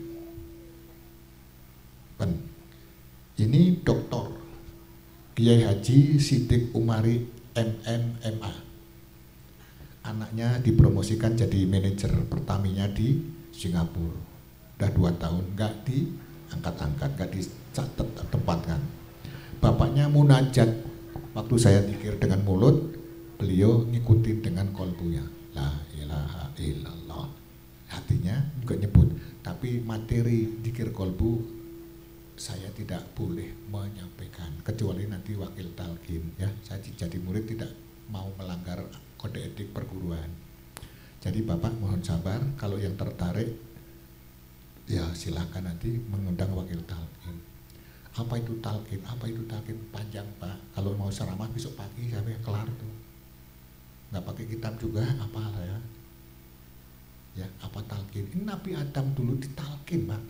Ini dokter Kiai Haji Siddiq Umari MMMA. Anaknya dipromosikan jadi manajer Pertamina di Singapura. Udah 2 tahun nggak diangkat-angkat, nggak ditempatkan. Bapaknya munajat. Waktu saya zikir dengan mulut, beliau ngikutin dengan kolbunya. La ilaha illallah. Hatinya juga nyebut, tapi materi zikir kolbu saya tidak boleh menyampaikan, kecuali nanti wakil talqin. Ya, saya jadi murid tidak mau melanggar kode etik perguruan. Jadi Bapak mohon sabar, kalau yang tertarik, ya silakan nanti mengundang wakil talqin. Apa itu talqin? Apa itu talqin? Panjang Pak. Kalau mau ceramah besok pagi sampai kelar tuh. Nggak pakai kitab juga, apa ya? Ya, apa talqin? Ini Nabi Adam dulu ditalqin Pak.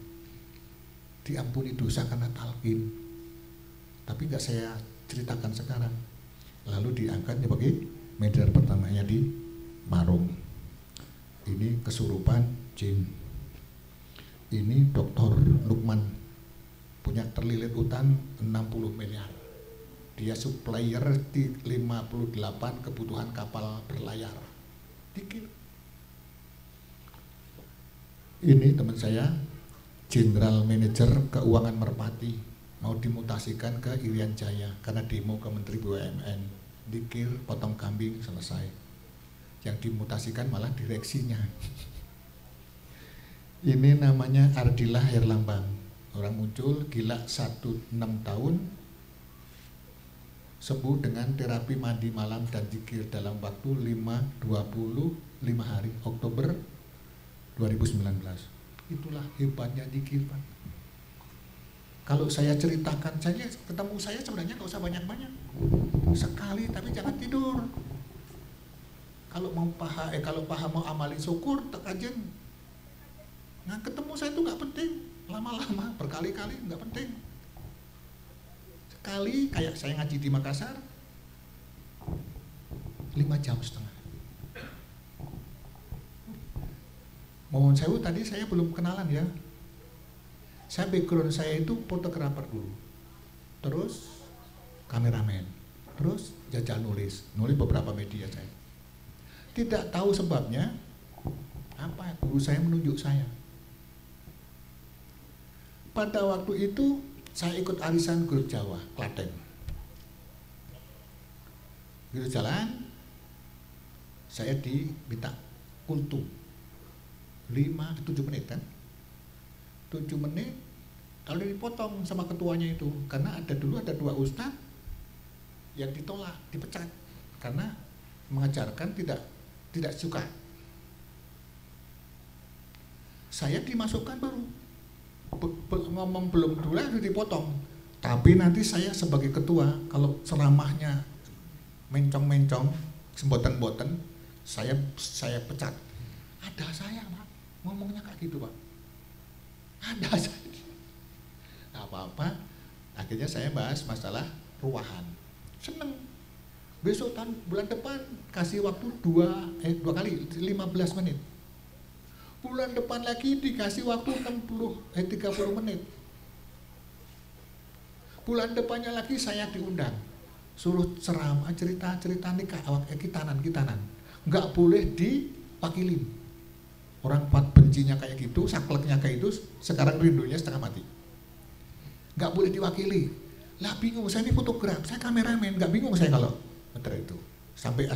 Diampuni dosa karena talqin. tapi nggak saya ceritakan sekarang. Lalu diangkat sebagai medar pertamanya di Marung. Ini kesurupan jin. Ini Dr. Lukman punya terlilit utang 60 miliar. Dia supplier di 58 kebutuhan kapal berlayar. Dikit. Ini teman saya, General Manager Keuangan Merpati, mau dimutasikan ke Irian Jaya karena demo ke Menteri BUMN. Dikir, potong kambing, selesai. Yang dimutasikan malah direksinya. Ini namanya Ardila Herlambang. Orang muncul gila 16 tahun, sembuh dengan terapi mandi malam dan zikir dalam waktu 25 hari, Oktober 2019. Itulah hebatnya zikir, Pak. Kalau saya ceritakan saja, ketemu saya sebenarnya nggak usah banyak-banyak. Sekali, tapi jangan tidur. Kalau mau paha mau amalin syukur, tekajen. Nah, ketemu saya itu nggak penting, lama-lama, berkali-kali nggak penting. Sekali, kayak saya ngaji di Makassar, 5,5 jam. Mohon sewu, tadi saya belum kenalan ya. Saya background saya itu fotografer dulu, terus kameramen, terus jajal nulis beberapa media saya. Tidak tahu sebabnya, apa guru saya menunjuk saya. Pada waktu itu saya ikut arisan grup Jawa, Klaten. Gitu jalan, saya diminta kultum 5-7 menit kan. 7 menit kalau dipotong sama ketuanya itu, karena dulu ada 2 ustadz yang ditolak, dipecat karena mengajarkan tidak suka. Saya dimasukkan baru ngomong belum dulu udah dipotong, tapi nanti saya sebagai ketua kalau ceramahnya mencong-mencong semboten-boten saya pecat. Ada saya, Pak, ngomongnya kayak gitu, Pak. Ada saya. Nah, apa-apa, akhirnya saya bahas masalah ruahan. Seneng. Besok bulan depan kasih waktu 2 kali 15 menit. Bulan depan lagi dikasih waktu 30 menit. Bulan depannya lagi saya diundang, suruh ceramah cerita nikah kitanan. Nggak boleh diwakilin. Orang bencinya kayak gitu, sakleknya kayak itu, sekarang rindunya setengah mati. Nggak boleh diwakili. Lah bingung, saya ini fotograf, saya kameramen, nggak bingung saya kalau menteri itu. Sampai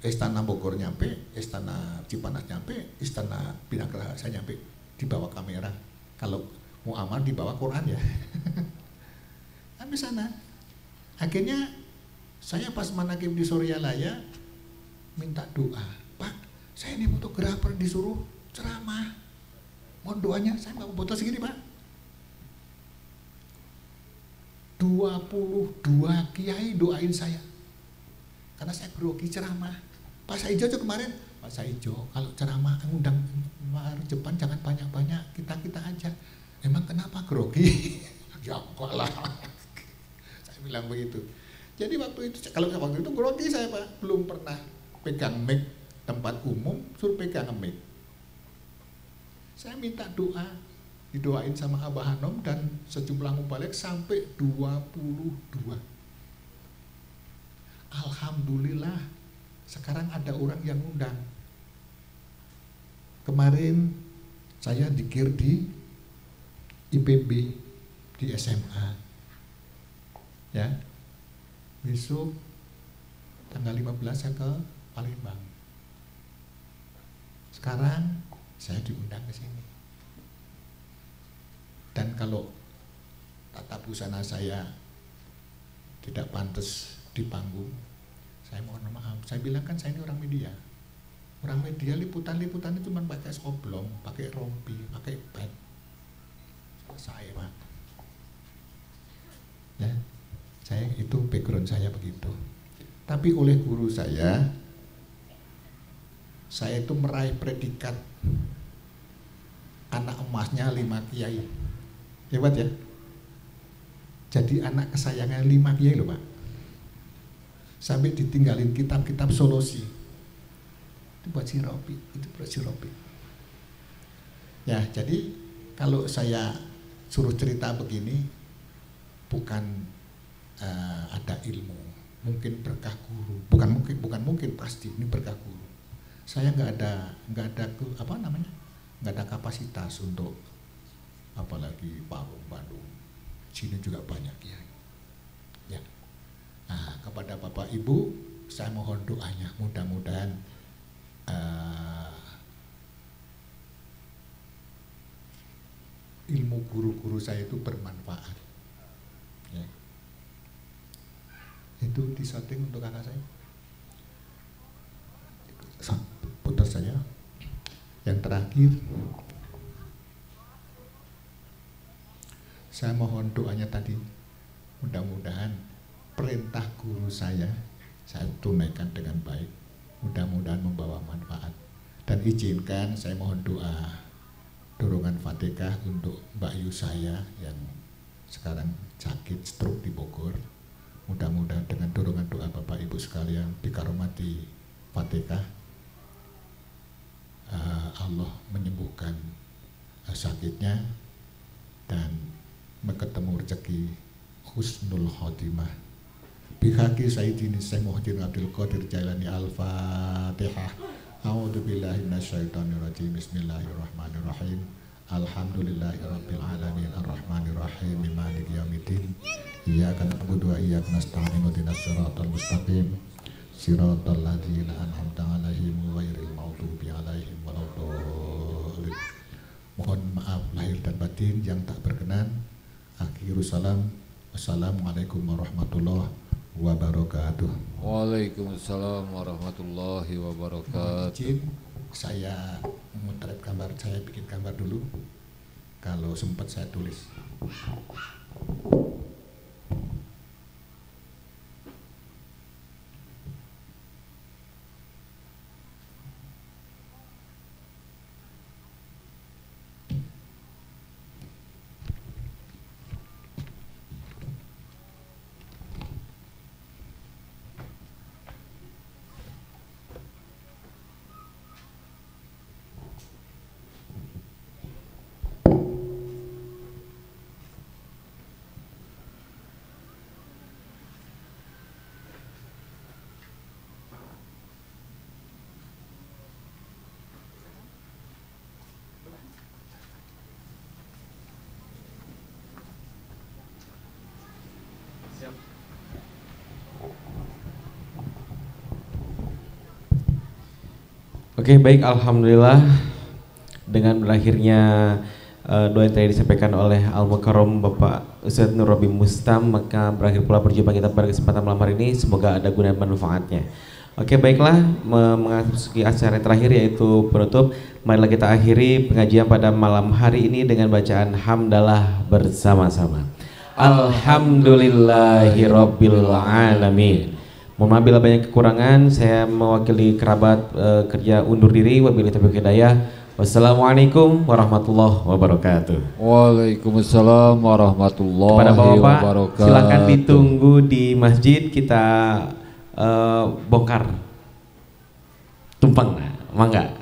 Istana Bogor nyampe, Istana Cipanas nyampe, Istana Binagraha saya nyampe, dibawa kamera. Kalau mau aman dibawa Quran ya. Sampai sana. Akhirnya saya pas manakim di Suryalaya minta doa. Pak, saya ini fotografer disuruh ceramah. Mohon doanya, saya nggak mau botol segini, Pak. 22 kiai doain saya. Karena saya grogi ceramah. Pak Saijo kemarin, Pak Saijo kalau ceramah ngundang Jepang jangan banyak-banyak, kita aja. Emang kenapa grogi? Ya enggak lah. Saya bilang begitu. Jadi waktu itu grogi saya, Pak, belum pernah pegang mic tempat umum, suruh pegang mic. Saya minta doa, didoain sama Abah Hanom dan sejumlah mubalik sampai 22. Alhamdulillah, sekarang ada orang yang undang. Kemarin saya dikir di IPB, di SMA. Ya. Besok tanggal 15 saya ke Palembang. Sekarang saya diundang ke sini. Dan kalau tata busana saya tidak pantas di panggung, saya mohon maaf. Saya bilang kan saya ini orang media. Orang media liputan-liputan itu cuma pakai oblong, pakai rompi, pakai bed. Saya, Pak. Ya, saya itu background saya begitu. Tapi oleh guru saya itu meraih predikat anak emasnya 5 kiai. Hebat ya. Jadi anak kesayangan 5 kiai loh Pak. Sampai ditinggalin kitab-kitab solusi. Itu buat si Robi, itu buat si Robi. Ya, jadi kalau saya suruh cerita begini, bukan ada ilmu, mungkin berkah guru, bukan mungkin pasti ini berkah guru. Saya nggak ada nggak ada kapasitas untuk apalagi Bandung. Sini juga banyak ya. Nah, kepada Bapak Ibu saya mohon doanya, mudah-mudahan ilmu guru-guru saya itu bermanfaat ya. Itu disetting untuk kakak saya, putar saja. Yang terakhir, saya mohon doanya tadi, mudah-mudahan perintah guru saya tunaikan dengan baik, mudah-mudahan membawa manfaat. Dan izinkan saya mohon doa, dorongan Fatihah untuk Mbak Yu saya yang sekarang sakit stroke di Bogor. Mudah-mudahan dengan dorongan doa Bapak Ibu sekalian dikaromati Fatihah, Allah menyembuhkan sakitnya dan ketemu rezeki husnul khotimah. Bihaqi Sayyidina Syekh Muhyiddin Abdul Qadir Jailani. Al-Fatihah. A'udzubillahi minasyaitonirrajim. Bismillahirrahmanirrahim. Alhamdulillahirabbil alamin arrahmanirrahim maliki yaumiddin. Iyyaka na'budu wa iyyaka nasta'in ihdinas siratal mustaqim. Siratal ladzina an'amta 'alaihim ghairil maghdubi 'alaihim waladdallin. Mohon maaf lahir dan batin yang tak berkenan. Akhirus salam. Assalamualaikum warahmatullahi wabarakatuh. Waalaikumsalam warahmatullahi wabarakatuh. Izin saya memotret gambar, saya bikin gambar dulu. Kalau sempat saya tulis. Oke, baik, alhamdulillah dengan berakhirnya doa yang tadi disampaikan oleh Al-Mukarram Bapak Ustadz Nur Robi Mustam, maka berakhir pula perjumpaan kita pada kesempatan malam hari ini. Semoga ada guna dan manfaatnya. Oke, baiklah, memasuki acara yang terakhir yaitu penutup. Marilah kita akhiri pengajian pada malam hari ini dengan bacaan hamdalah bersama-sama. Alhamdulillahirabbil alamin. Mohon maaf bila banyak kekurangan, saya mewakili kerabat kerja undur diri. Wabillahi taufiq hidayah. Wassalamualaikum warahmatullahi wabarakatuh. Waalaikumsalam warahmatullahi Kepada Bapak, wabarakatuh. silakan ditunggu di masjid, kita bongkar tumpeng, mangga.